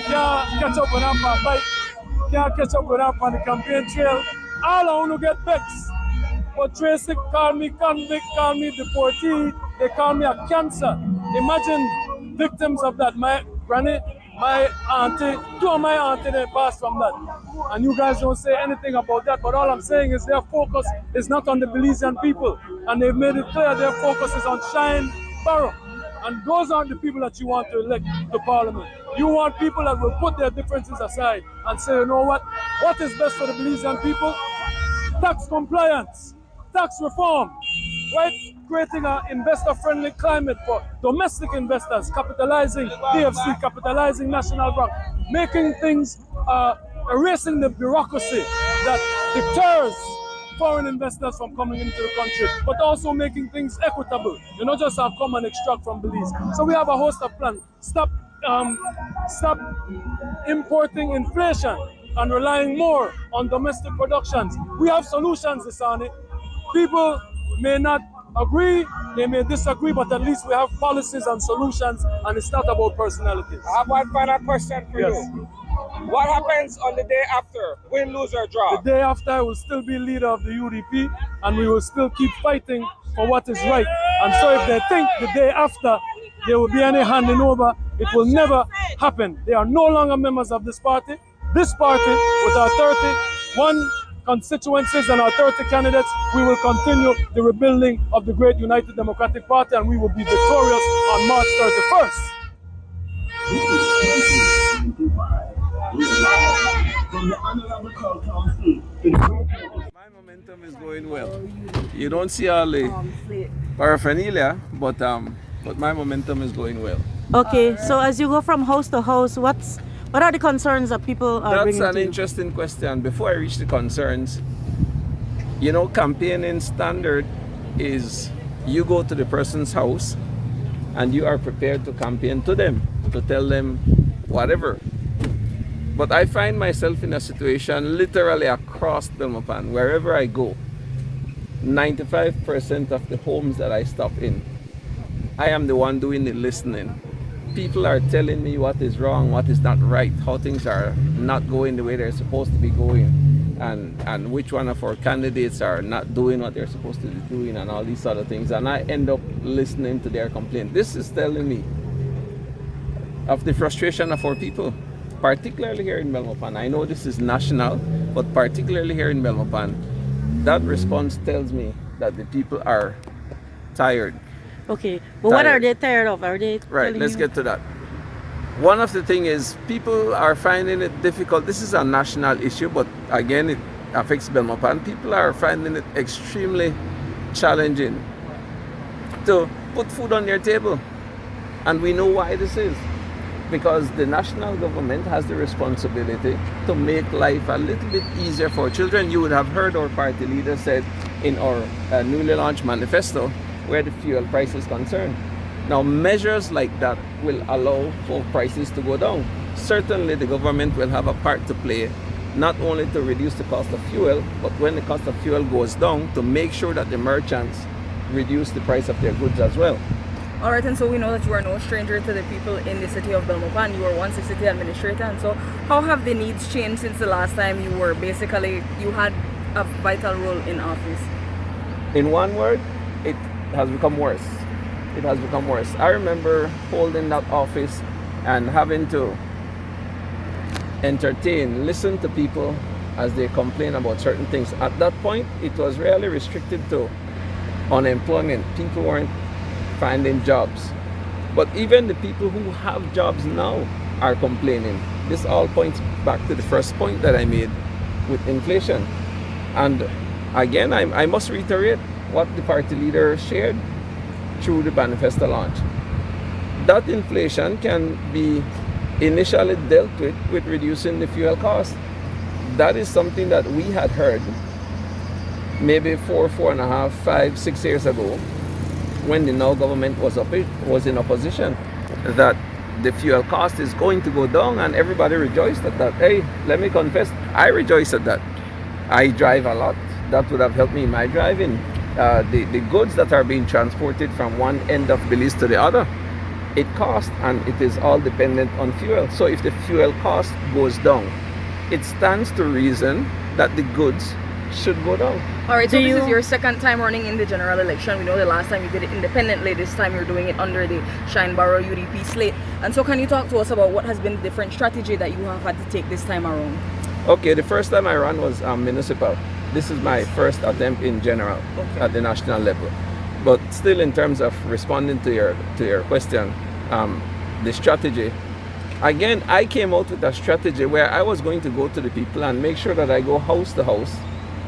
can't catch up with her on bike, can't catch up with her on the campaign trail, all I want to get vexed. But Tracy called me convict, called me deportee, they call me a cancer. Imagine victims of that. My granny, my auntie, two of my auntie, they passed from that. And you guys don't say anything about that, but all I'm saying is their focus is not on the Belizean people. And they've made it clear their focus is on Shyne Barrow. And those aren't the people that you want to elect to Parliament. You want people that will put their differences aside and say, you know what is best for the Belizean people? tax compliance, tax reform, right? Creating an investor-friendly climate for domestic investors, capitalizing DFC, capitalizing National Bank, making things, erasing the bureaucracy that deters foreign investors from coming into the country, but also making things equitable. You not just have come and extract from Belize. So we have a host of plans. Stop importing inflation and relying more on domestic productions. We have solutions, Isani. People may not agree, they may disagree, but at least we have policies and solutions, and it's not about personalities. I have one final question for you. What happens on the day after? Win, lose, or draw? The day after, I will still be leader of the UDP, and we will still keep fighting for what is right. And so if they think the day after there will be any handing over, it will never happen. They are no longer members of this party. This party, with our 31 constituencies and our 30 candidates, we will continue the rebuilding of the great United Democratic Party, and we will be victorious on March 31st. My momentum is going well. You don't see all the paraphernalia, but my momentum is going well. Okay, so as you go from house to house, what are the concerns that people are bringing to you? That's an interesting question. Before I reach the concerns, you know, campaigning standard is you go to the person's house and you are prepared to campaign to them, to tell them whatever. But I find myself in a situation literally across Belmopan, wherever I go. 95% of the homes that I stop in, I am the one doing the listening. People are telling me what is wrong, what is not right, how things are not going the way they're supposed to be going, and which one of our candidates are not doing what they're supposed to be doing, and all these other things. And I end up listening to their complaint. This is telling me of the frustration of our people, particularly here in Belmopan. I know this is national, but particularly here in Belmopan, that response tells me that the people are tired. Okay, but what are they tired of? Are they right? Let's get to that. One of the things is people are finding it difficult. This is a national issue, but again, it affects Belmopan. People are finding it extremely challenging to put food on their table, and we know why this is. Because the national government has the responsibility to make life a little bit easier for children. You would have heard our party leader said in our newly launched manifesto where the fuel price is concerned. Now, measures like that will allow for prices to go down. Certainly, the government will have a part to play, not only to reduce the cost of fuel, but when the cost of fuel goes down, to make sure that the merchants reduce the price of their goods as well. All right, and so we know that you are no stranger to the people in the city of Belmopan. You were once a city administrator, and so how have the needs changed since the last time you were you had a vital role in office? In one word, it has become worse. It has become worse. I remember holding that office and having to listen to people as they complain about certain things. At that point, it was really restricted to unemployment. People weren't finding jobs. But even the people who have jobs now are complaining. This all points back to the first point that I made with inflation. And again, I must reiterate what the party leader shared through the manifesto launch. That inflation can be initially dealt with reducing the fuel cost. That is something that we had heard maybe 4.5, 5, 6 years ago, when the now government was in opposition, that the fuel cost is going to go down, and everybody rejoiced at that. Hey, let me confess, I rejoiced at that. I drive a lot. That would have helped me in my driving. The goods that are being transported from one end of Belize to the other, it costs, and it is all dependent on fuel. So if the fuel cost goes down, it stands to reason that the goods should go down. All right, so this is your second time running in the general election. We know the last time you did it independently. This time you're doing it under the Shyne Barrow UDP slate. And so can you talk to us about what has been the different strategy that you have had to take this time around? Okay, the first time I ran was municipal. This is my first attempt in general at the national level. But still, in terms of responding to your question, the strategy, again, I came out with a strategy where I was going to go to the people and make sure that I go house to house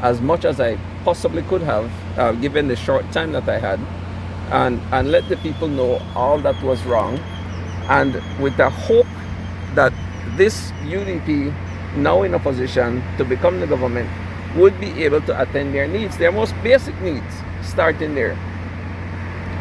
as much as I possibly could have, given the short time that I had, and let the people know all that was wrong, and with the hope that this UDP, now in a position to become the government, would be able to attend their needs, their most basic needs, starting there.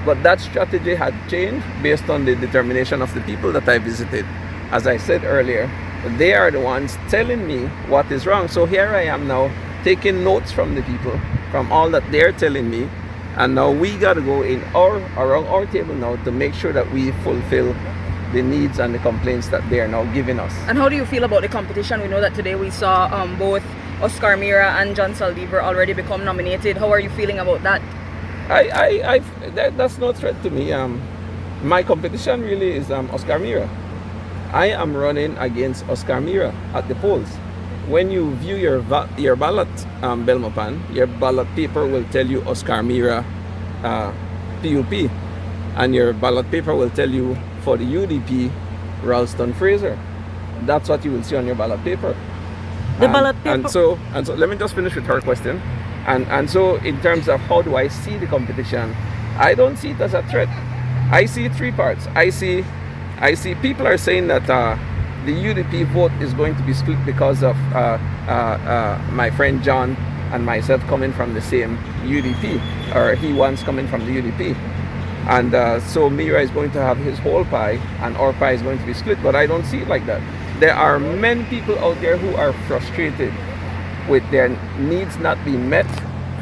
But that strategy had changed based on the determination of the people that I visited. As I said earlier, they are the ones telling me what is wrong. So here I am now, taking notes from the people, from all that they're telling me, and now we got to go around our table now to make sure that we fulfill the needs and the complaints that they are now giving us. And how do you feel about the competition? We know that today we saw both Oscar Mira and John Saldivar already become nominated. How are you feeling about that? That's no threat to me. My competition really is Oscar Mira. I am running against Oscar Mira at the polls. When you view your ballot, Belmopan, your ballot paper will tell you Oscar Mira PUP, and your ballot paper will tell you for the UDP Ralston Fraser. That's what you will see on your ballot paper. Ballot paper. And so let me just finish with her question. And so in terms of how do I see the competition, I don't see it as a threat. I see three parts. I see people are saying that the UDP vote is going to be split because of my friend John and myself coming from the same UDP, or he once coming from the UDP. And so Mira is going to have his whole pie and our pie is going to be split, but I don't see it like that. There are many people out there who are frustrated with their needs not being met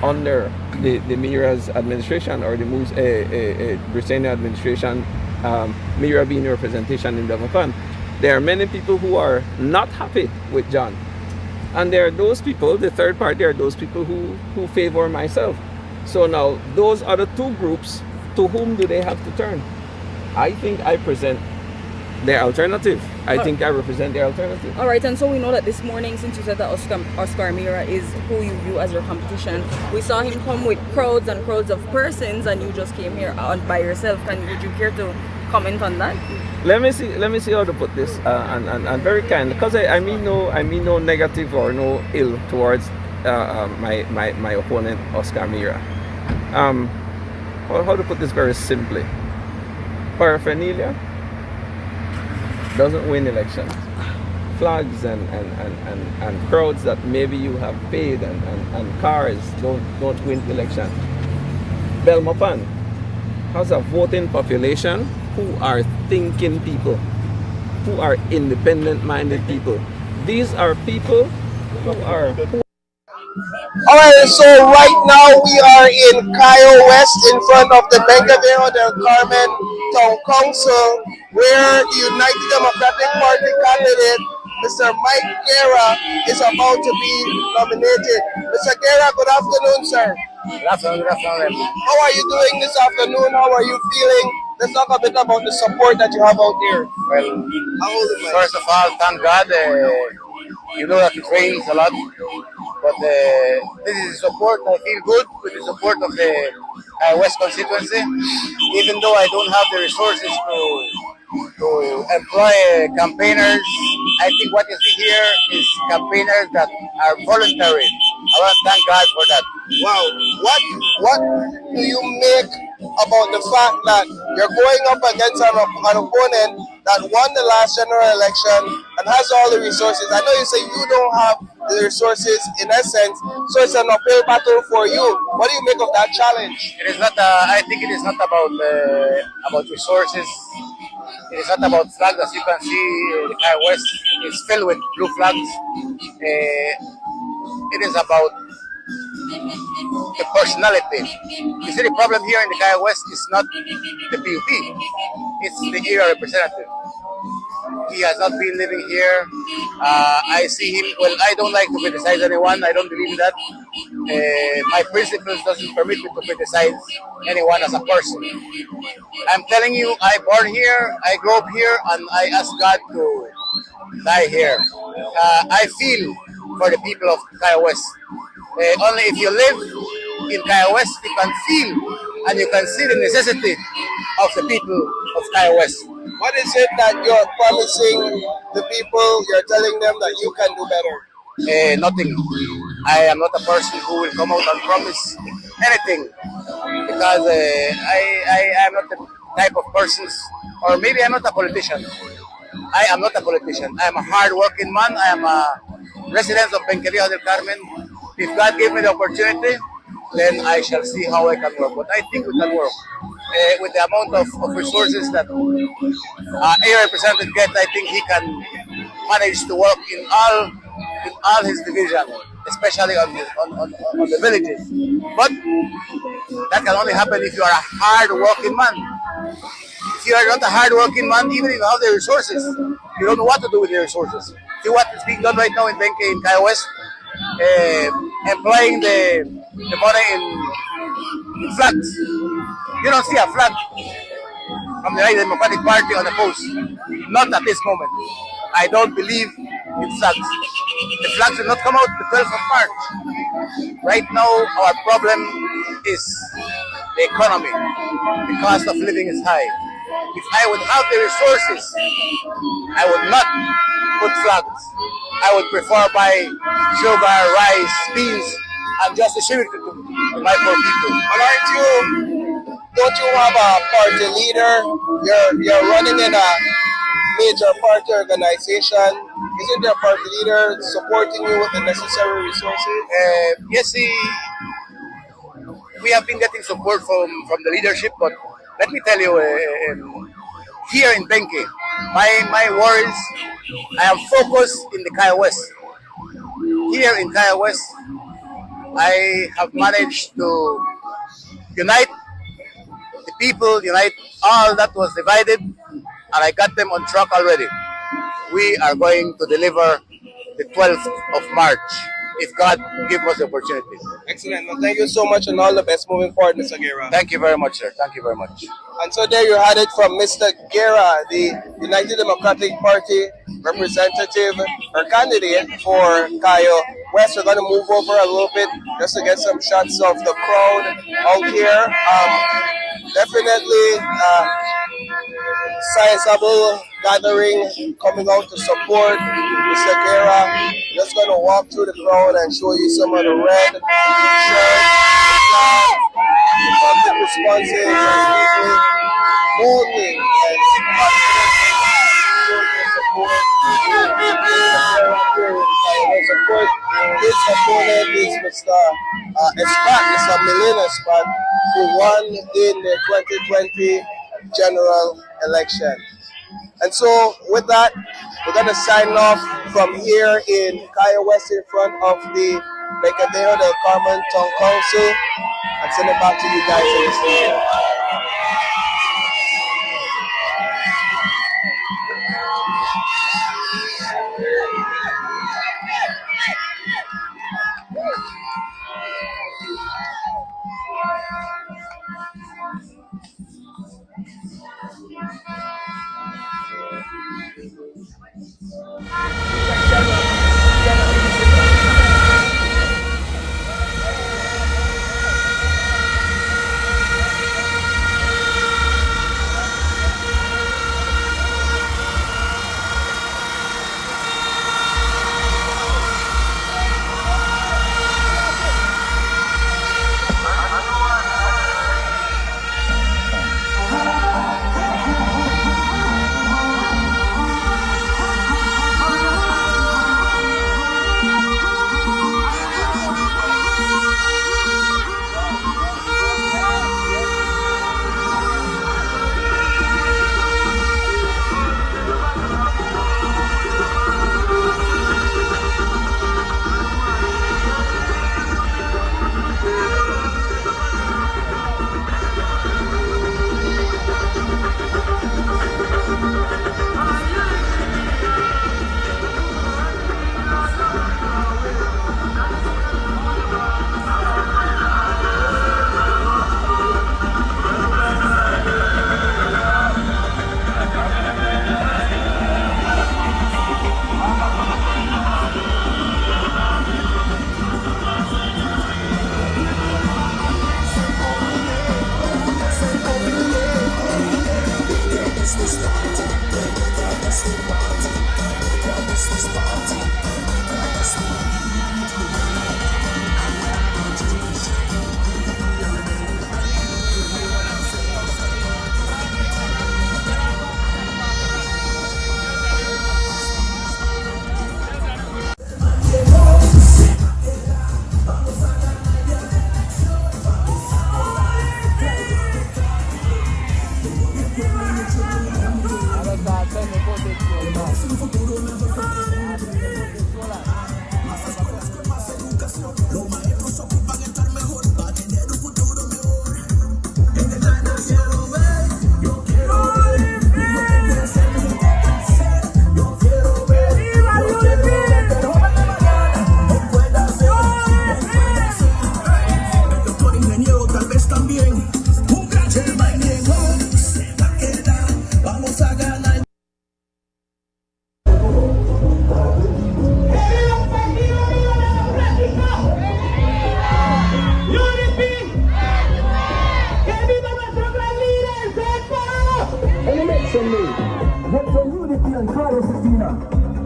under the Mira's administration, or the Britannia administration, Mira being representation in Belmopan. There are many people who are not happy with John. And there are those people, the third party, are those people who favor myself. So now, those are the two groups. To whom do they have to turn? I think I present their alternative. I think I represent their alternative. All right, and so we know that this morning, since you said that Oscar Mira is who you view as your competition, we saw him come with crowds and crowds of persons, and you just came here by yourself. Would you care to comment on that? Let me see how to put this, and very kind, because I mean no negative or no ill towards my opponent Oscar Mira. Well, how to put this very simply? Paraphernalia doesn't win elections. Flags and crowds that maybe you have paid and cars don't win elections. Belmopan has a voting population who are thinking people, who are independent-minded people. These are people who are... Alright, so right now we are in Cayo West in front of the Bengavejo del Carmen Town Council, where the United Democratic Party candidate, Mr. Mike Gara, is about to be nominated. Mr. Gara, good afternoon, sir. Good afternoon, good afternoon. How are you doing this afternoon? How are you feeling? Let's talk a bit about the support that you have out here. Well, first of all, thank God. You know that it rains a lot, but this is support. I feel good with the support of the West constituency, even though I don't have the resources to employ campaigners. I think what you see here is campaigners that are voluntary. I want to thank God for that. Wow, what do you make about the fact that you're going up against an opponent that won the last general election and has all the resources? I know you say you don't have the resources in essence, so it's an uphill battle for you. What do you make of that challenge? It is not. I think it is not about resources. It is not about flags. As you can see, the Cayo West is filled with blue flags. It is about the personality. You see, the problem here in the Cayo West is not the PUP. It's the area representative. He has not been living here. I see him. Well, I don't like to criticize anyone. I don't believe in that. My principles doesn't permit me to criticize anyone as a person. I'm telling you, I born here, I grew up here, and I ask God to die here. I feel for the people of Cayo West. Only if you live in Cayo West, you can feel and you can see the necessity of the people of Cayo West. What is it that you're promising the people? You're telling them that you can do better? Nothing. I am not a person who will come out and promise anything because I am not the type of person, or maybe I'm not a politician. I am not a politician. I am a hard-working man. I am a resident of Benquería del Carmen. If God gave me the opportunity, then I shall see how I can work. But I think we can work. With the amount of resources that a representative gets, I think he can manage to work in all his division, especially on the villages. But that can only happen if you are a hard-working man. If you are not a hard-working man, even if you have the resources, you don't know what to do with the resources. See what is being done right now in Benque in Cayo West, employing the money in flags. You don't see a flag from the Democratic Party on the post. Not at this moment. I don't believe in flags. The flags will not come out the 12th of March. Right now, our problem is the economy. The cost of living is high. If I would have the resources, I would not put flags. I would prefer buy sugar, rice, beans, and just distribute it to my poor people. Don't you have a party leader? You're running in a major party organization. Isn't there a party leader supporting you with the necessary resources? Yes, we have been getting support from the leadership, but let me tell you, here in Benque, my worries, I am focused in the Cayo West. Here in Cayo West, I have managed to unite the people, unite all that was divided, and I got them on track already. We are going to deliver the 12th of March, if God gives us the opportunity. Excellent. Well, thank you so much and all the best moving forward, Mr. Gara. Thank you very much, sir. Thank you very much. And so there you had it from Mr. Gara, the United Democratic Party representative or candidate for Cayo West. We're going to move over a little bit just to get some shots of the crowd out here. Definitely sizable gathering coming out to support Mr. Gara. Just going to walk through the crowd and show you some of the red shirts, the public responses, and people boldly and support. Of course, his opponent is Mr. Espat, Mr. Milena Espat, who won in the 2020 general election. And so with that, we're going to sign off from here in Cayo West in front of the Mercadeo del Carmen Town Council and send it back to you guys in the studio.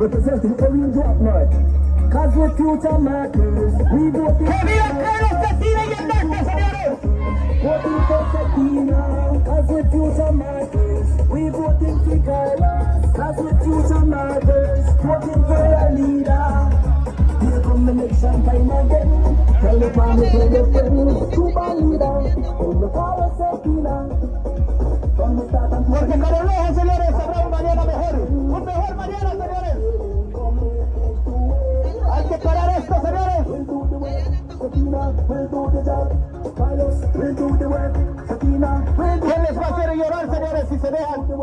Representing every drop night. Cause we're future markers. We voting for voting for Satina. Cause we're future markers. We voting for Carlos. Cause we're future markers. Voting for a leader. Here come the election time again. Tell the family, tell the friends. Cuba leader. From the power Satina. From the start and porque con el rojo, señores, habrá un mañana mejor. Un mejor mañana, señores. Hay que parar esto, señores. ¿Quién les va a hacer llorar, señores, si se dejan? No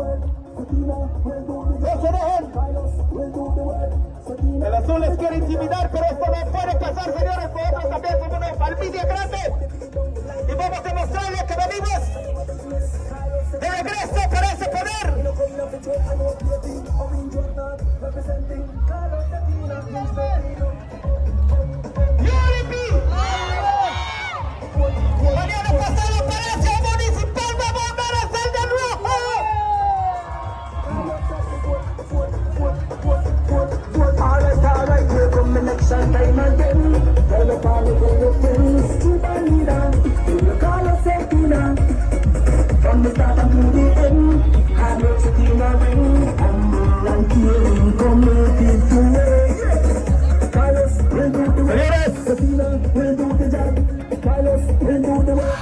se dejen. El azul les quiere intimidar, pero esto no puede pasar, señores. Nosotros también somos una familia grande. Y vamos a mostrarles que venimos de regreso para ese poder. Mañana pasado Palacio Municipal va a volver a ser de rojo. All the time I hear from election time again. Tell the family, tell the friends. Cuba leader, you call us Satina. From the start to the end, hard work Satina ring. Humble and caring, committed to it. Carlos will do the work. Satina will do the job. Carlos will do the work.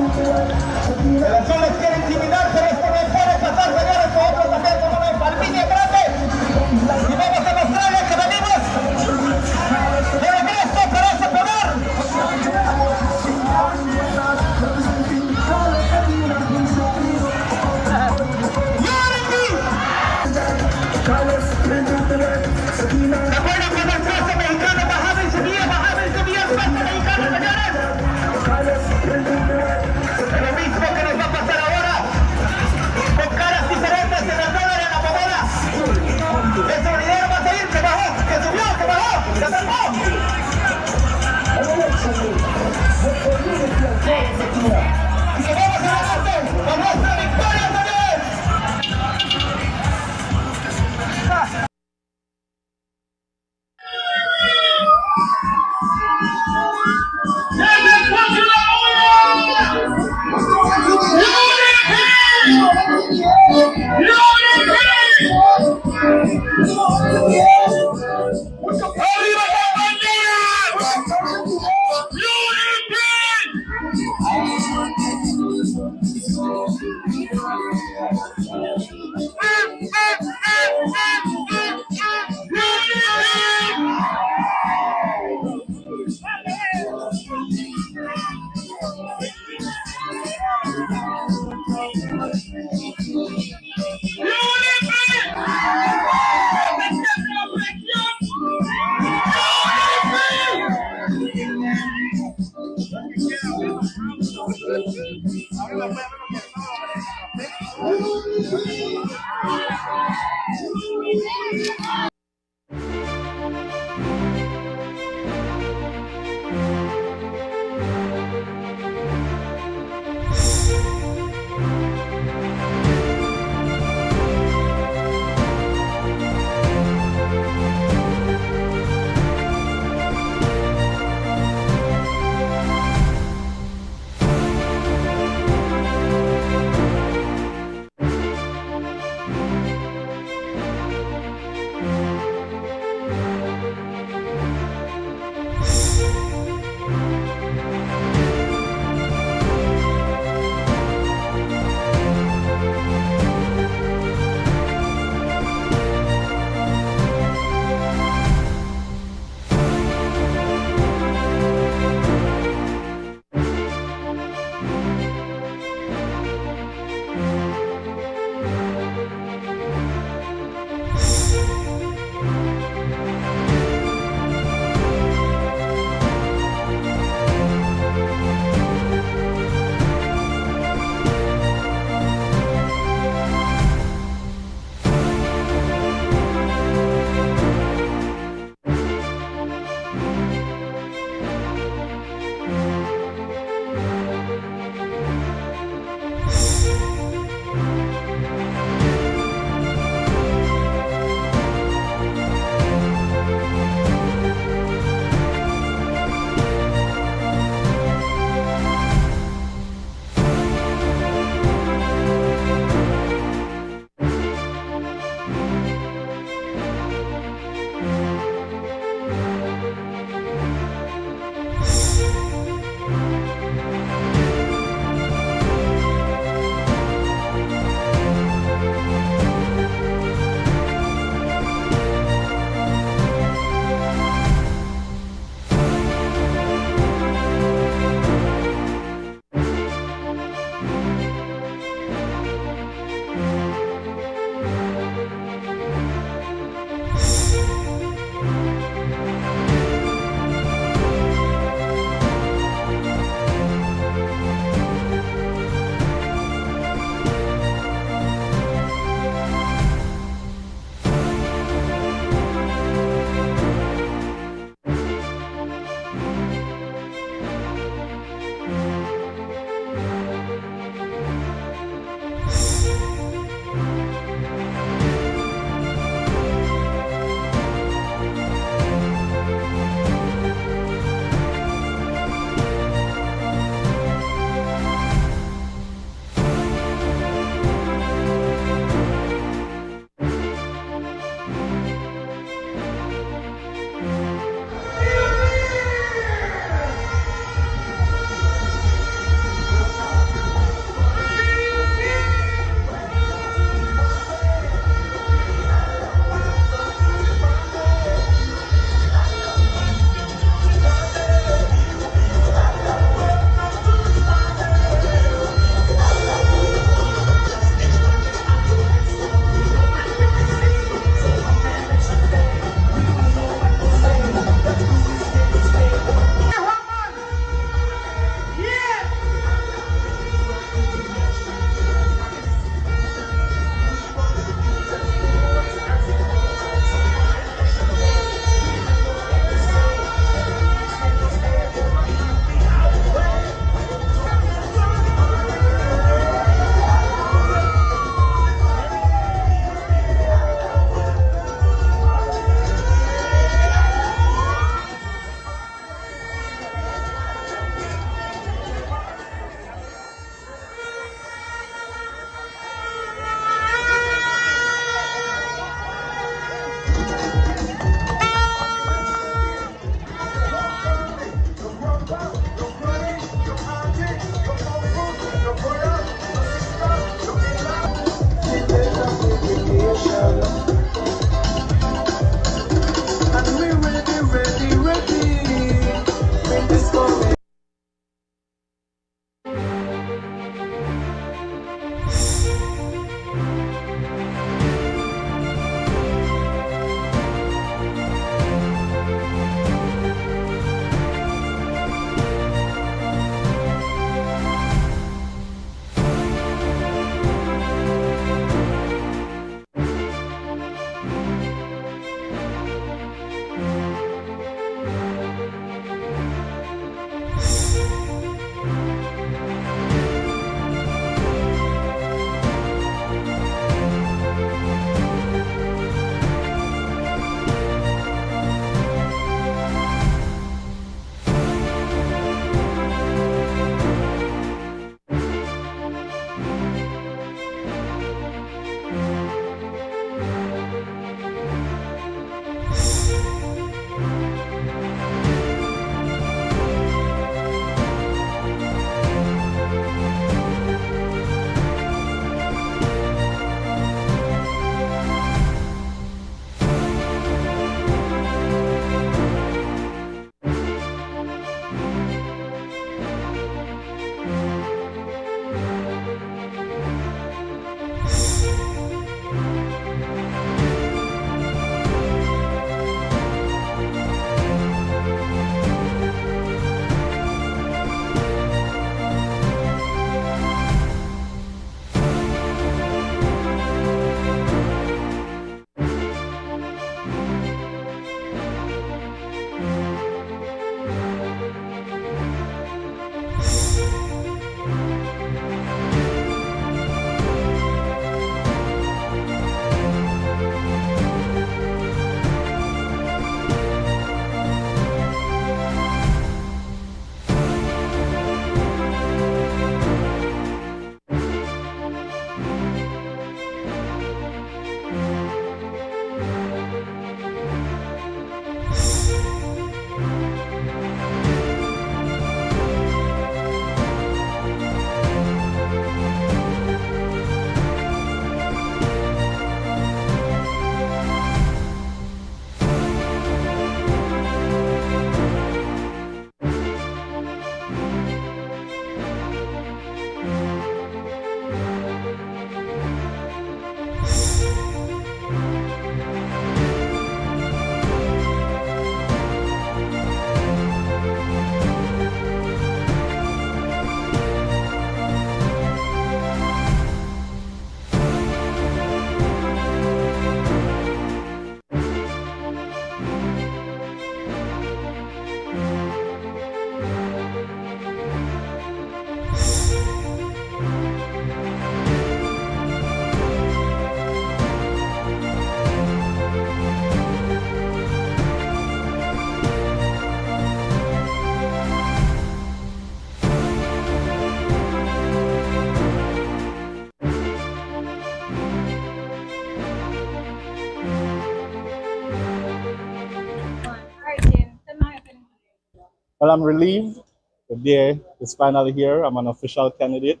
Well, I'm relieved. The day is finally here. I'm an official candidate.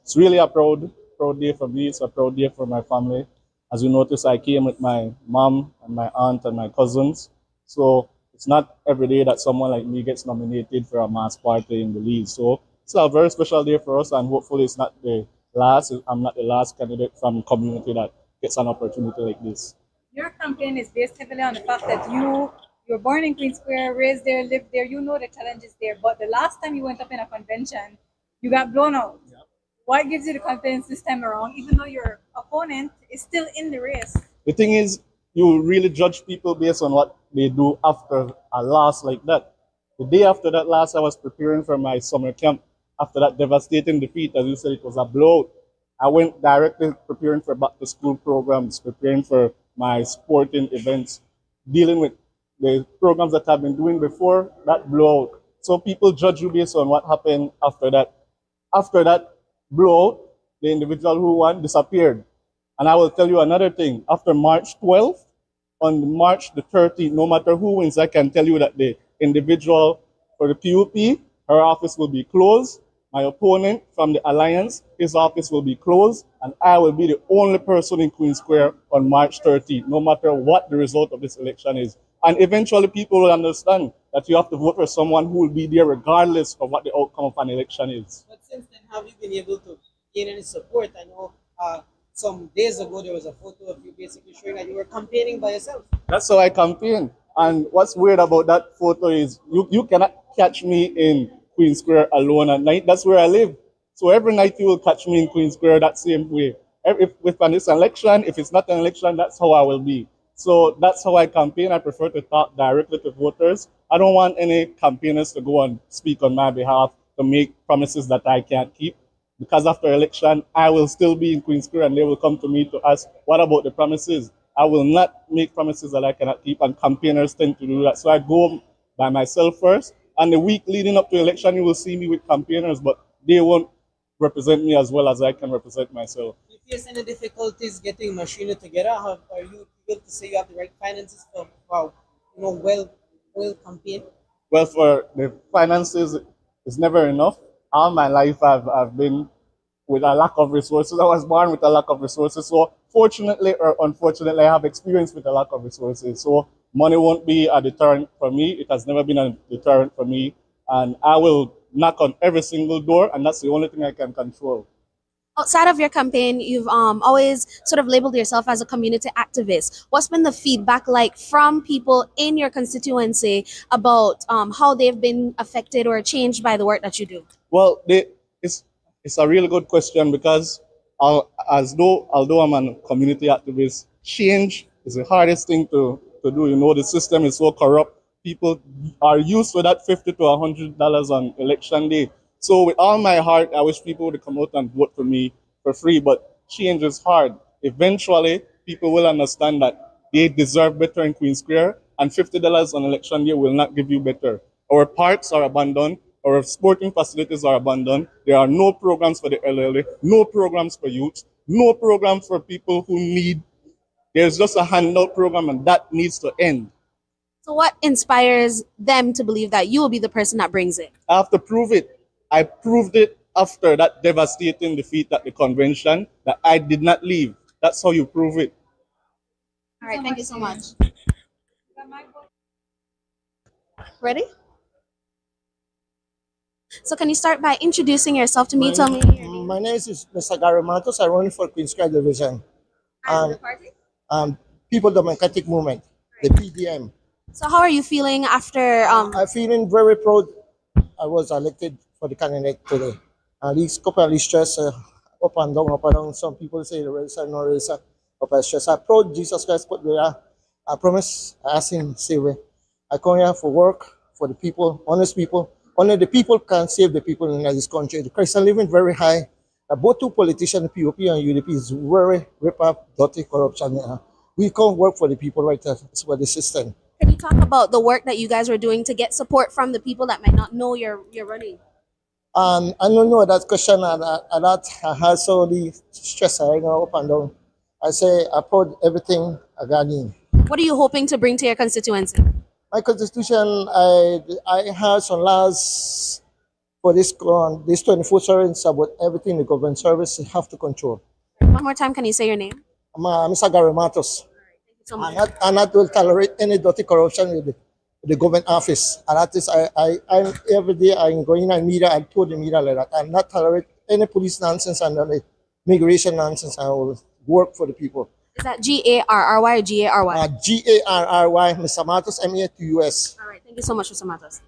It's really a proud day for me. It's a proud day for my family. As you notice, I came with my mom and my aunt and my cousins. So it's not every day that someone like me gets nominated for a mass party in Belize. So it's a very special day for us, and hopefully it's not the last. I'm not the last candidate from the community that gets an opportunity like this. Your campaign is based heavily on the fact that you're born in Queen Square, raised there, lived there, you know the challenges there. But the last time you went up in a convention, you got blown out. Yep. What gives you the confidence this time around, even though your opponent is still in the race? The thing is, you really judge people based on what they do after a loss like that. The day after that loss, I was preparing for my summer camp. After that devastating defeat, as you said, it was a blowout. I went directly preparing for back-to-school programs, preparing for my sporting events, dealing with the programs that I've been doing before that blowout. So people judge you based on what happened after that. After that blowout, the individual who won disappeared. And I will tell you another thing. After March 12th, on March the 13th, no matter who wins, I can tell you that the individual for the PUP, her office will be closed. My opponent from the Alliance, his office will be closed, and I will be the only person in Queen Square on March 13th, no matter what the result of this election is. And eventually people will understand that you have to vote for someone who will be there regardless of what the outcome of an election is. But since then, have you been able to gain any support? I know some days ago there was a photo of you basically showing that you were campaigning by yourself. That's how I campaign. And what's weird about that photo is you cannot catch me in Queen Square alone at night. That's where I live. So every night you will catch me in Queen Square that same way. If it's an election, if it's not an election, that's how I will be. So that's how I campaign. I prefer to talk directly to voters. I don't want any campaigners to go and speak on my behalf to make promises that I can't keep. Because after election, I will still be in Queen Square and they will come to me to ask, what about the promises? I will not make promises that I cannot keep, and campaigners tend to do that. So I go by myself first. And the week leading up to election, you will see me with campaigners, but they won't represent me as well as I can represent myself. Do you face any difficulties getting machinery together? Are you able to say you have the right finances for well campaign? Well, for the finances, it's never enough. All my life, I've been with a lack of resources. I was born with a lack of resources. So fortunately or unfortunately, I have experience with a lack of resources. So money won't be a deterrent for me. It has never been a deterrent for me. And I will knock on every single door, and that's the only thing I can control. Outside of your campaign, you've always sort of labeled yourself as a community activist. What's been the feedback like from people in your constituency about how they've been affected or changed by the work that you do? Well, it's a really good question, because although I'm a community activist, change is the hardest thing to do. You know, the system is so corrupt. People are used to that $50 to $100 on election day. So with all my heart, I wish people would come out and vote for me for free, but change is hard. Eventually, people will understand that they deserve better in Queen Square, and $50 on election day will not give you better. Our parks are abandoned. Our sporting facilities are abandoned. There are no programs for the elderly, no programs for youth, no program for people who need. There's just a handout program, and that needs to end. So what inspires them to believe that you will be the person that brings it? I have to prove it. I proved it after that devastating defeat at the convention that I did not leave. That's how you prove it. All right, thank you so much. Ready? So can you start by introducing yourself to me? Tell me your name. My name is Mr. Gara. I run for Queen Square Division. And the party? People Democratic Movement, the PDM. So how are you feeling after... I'm feeling very proud. I was elected for the candidate today. At least couple of stress, up and down. Some people say the race and no race, up and stress. I'm proud Jesus Christ put there. I promise, I ask him, say, I come here for work, for the people, honest people. Only the people can save the people in this country. The Christ are living very high. Both two politicians, POP and UDP, is very rip-up, dirty corruption. We can't work for the people right now. It's for the system. Can you talk about the work that you guys were doing to get support from the people that might not know you're running? I don't know that question, and that I had so the stress right now up and down. I say I put everything I got in. What are you hoping to bring to your constituency? My constitution, I have some laws for this 24 servants about everything the government service have to control. One more time, can you say your name? I'm Mr. Gara Matos. So much. And not will tolerate any dirty corruption with the government office. And that is, I every day I'm going on media and told the media like that. I'll not tolerate any police nonsense and any migration nonsense. I will work for the people. Is that Garry or Garry? Garry, Mr. Matos, MATUS. All right, thank you so much, Mr. Matos.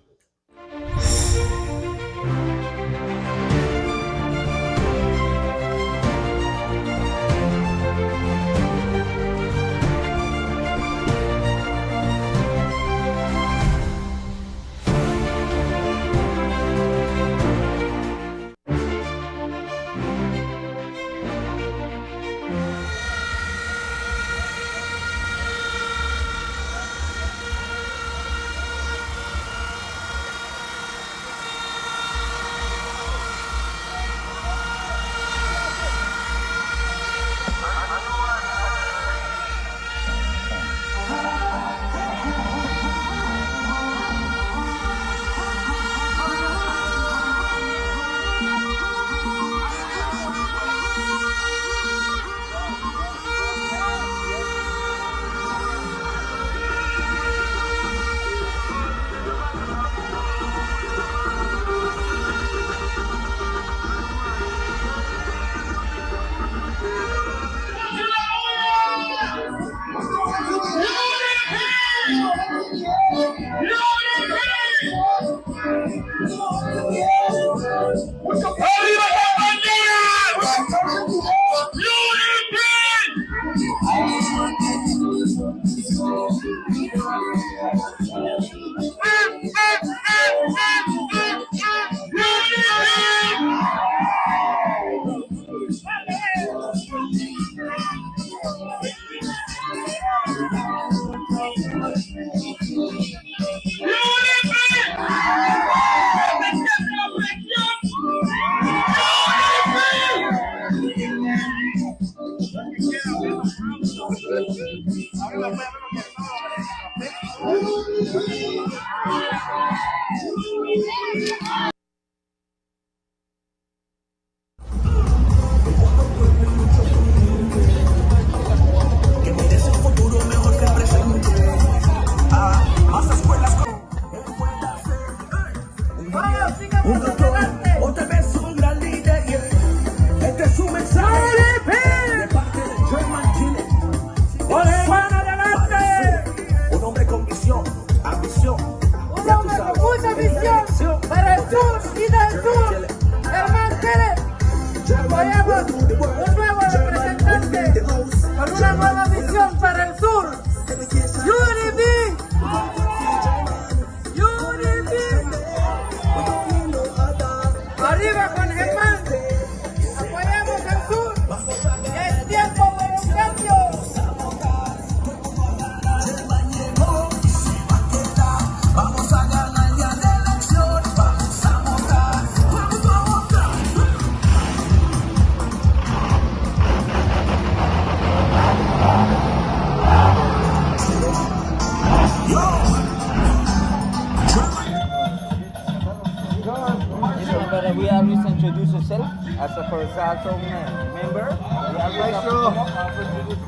Otra vez un gran líder, yeah. Este es un mensaje de parte de German Tillett. Un hombre con visión, ambición. Un hombre con mucha visión para el sur y del sur. Germán Tillett. Apoyamos un nuevo representante con una nueva visión para el sur. UDP. Arriba con Germán, apoyamos al sur, es tiempo de un cambio. Vamos a ganar el día de elección, vamos a votar, vamos a votar. We always introduce yourself as a Corazon member. We always have to come up and introduce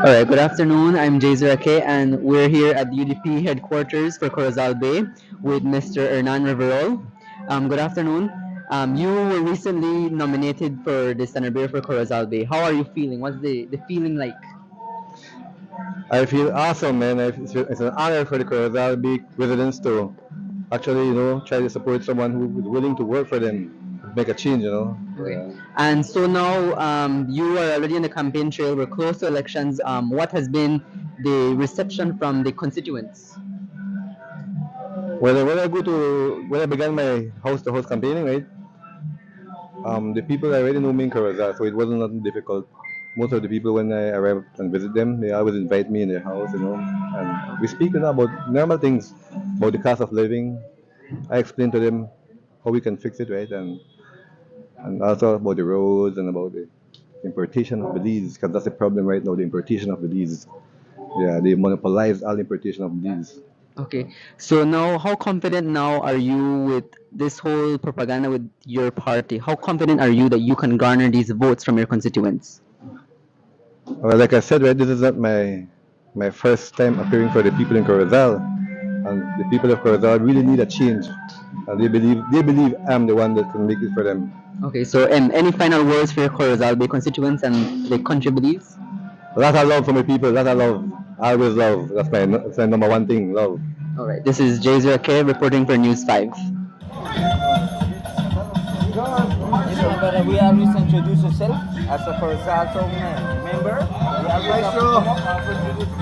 All right, good afternoon. I'm Jay Zerake, and we're here at the UDP headquarters for Corozal Bay with Mr. Hernan Riverol. Good afternoon. You were recently nominated for the Standard Bearer for Corozal Bay. How are you feeling? What's the feeling like? I feel awesome, man. It's an honor for the Corozal Bay residents to actually, try to support someone who is willing to work for them, make a change, Okay. And so now you are already on the campaign trail. We're close to elections. What has been the reception from the constituents? Well, when I began my house-to-house campaigning, right, the people already knew me in Corozal, so it wasn't nothing difficult most of the people when I arrive and visit them, they always invite me in their house, and we speak about normal things, about the cost of living. I explain to them how we can fix it, right, and also about the roads and about the importation of Belize, because that's the problem right now, the importation of Belize. Yeah, they monopolize all importation of Belize. Okay. So now, how confident now are you with this whole propaganda with your party? How confident are you that you can garner these votes from your constituents? Well, like I said, right, this is not my first time appearing for the people in Corozal, and the people of Corozal really need a change, and they believe I'm the one that can make it for them. Okay. So, any final words for your Corazal Bay constituents and the country Belize? Lot of love for my people, lot of love, always love. That's my number one thing, love. All right. This is Jazer K reporting for News 5. But we always introduce yourself as a Corazal member. We always have to come up and introduce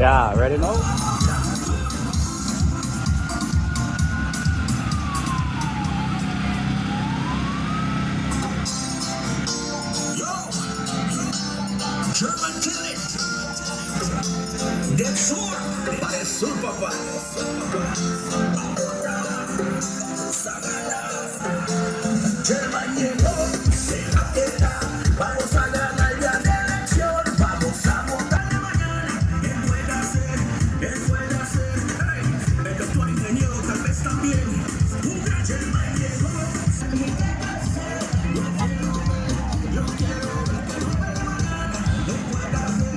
Yeah, ready now? German Tillett. Del sur, para el sur, papá. German llegó, se va a quedar. Vamos a ganar ya la elección. Vamos a votar de mañana. Él puede hacer. Hey, el doctor ingeniero tal vez también. Un gran German llegó. Yo quiero ver que no me mañana. Él puede hacer.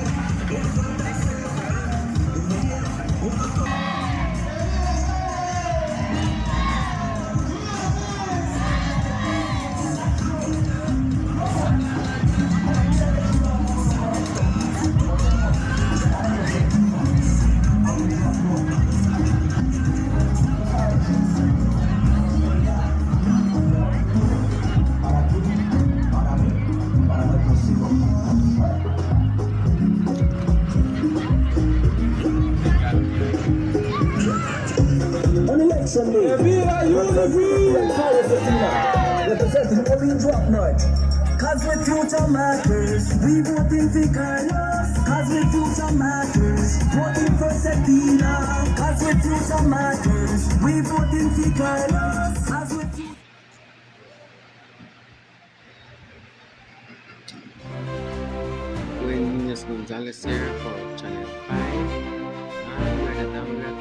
election day. Representing Orange Rock North. Cause with future matters, we voting for Carlos. Cause with future matters, voting for Setina. Cause with future matters, we voting for Carlos. Cause with Buenos Gonzalez here for Channel 5. And we're the dominant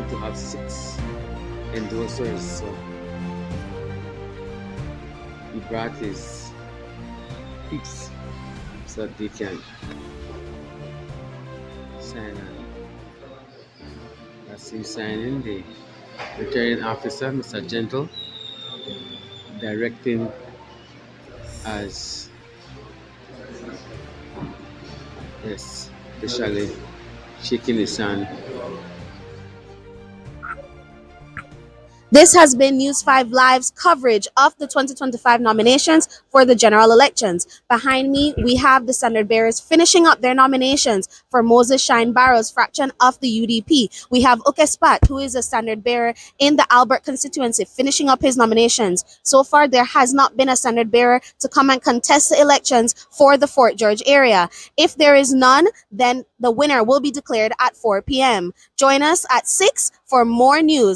to have 6 endorsers, so he brought his peeps so that they can sign on. That's him signing, the returning officer, Mr. Gentle, directing as yes, especially shaking his hand. This has been News 5 Live's coverage of the 2025 nominations for the general elections. Behind me, we have the standard bearers finishing up their nominations for Moses Shyne Barrow's fraction of the UDP. We have Ukespat, who is a standard bearer in the Albert constituency, finishing up his nominations. So far, there has not been a standard bearer to come and contest the elections for the Fort George area. If there is none, then the winner will be declared at 4 p.m. Join us at 6 for more news.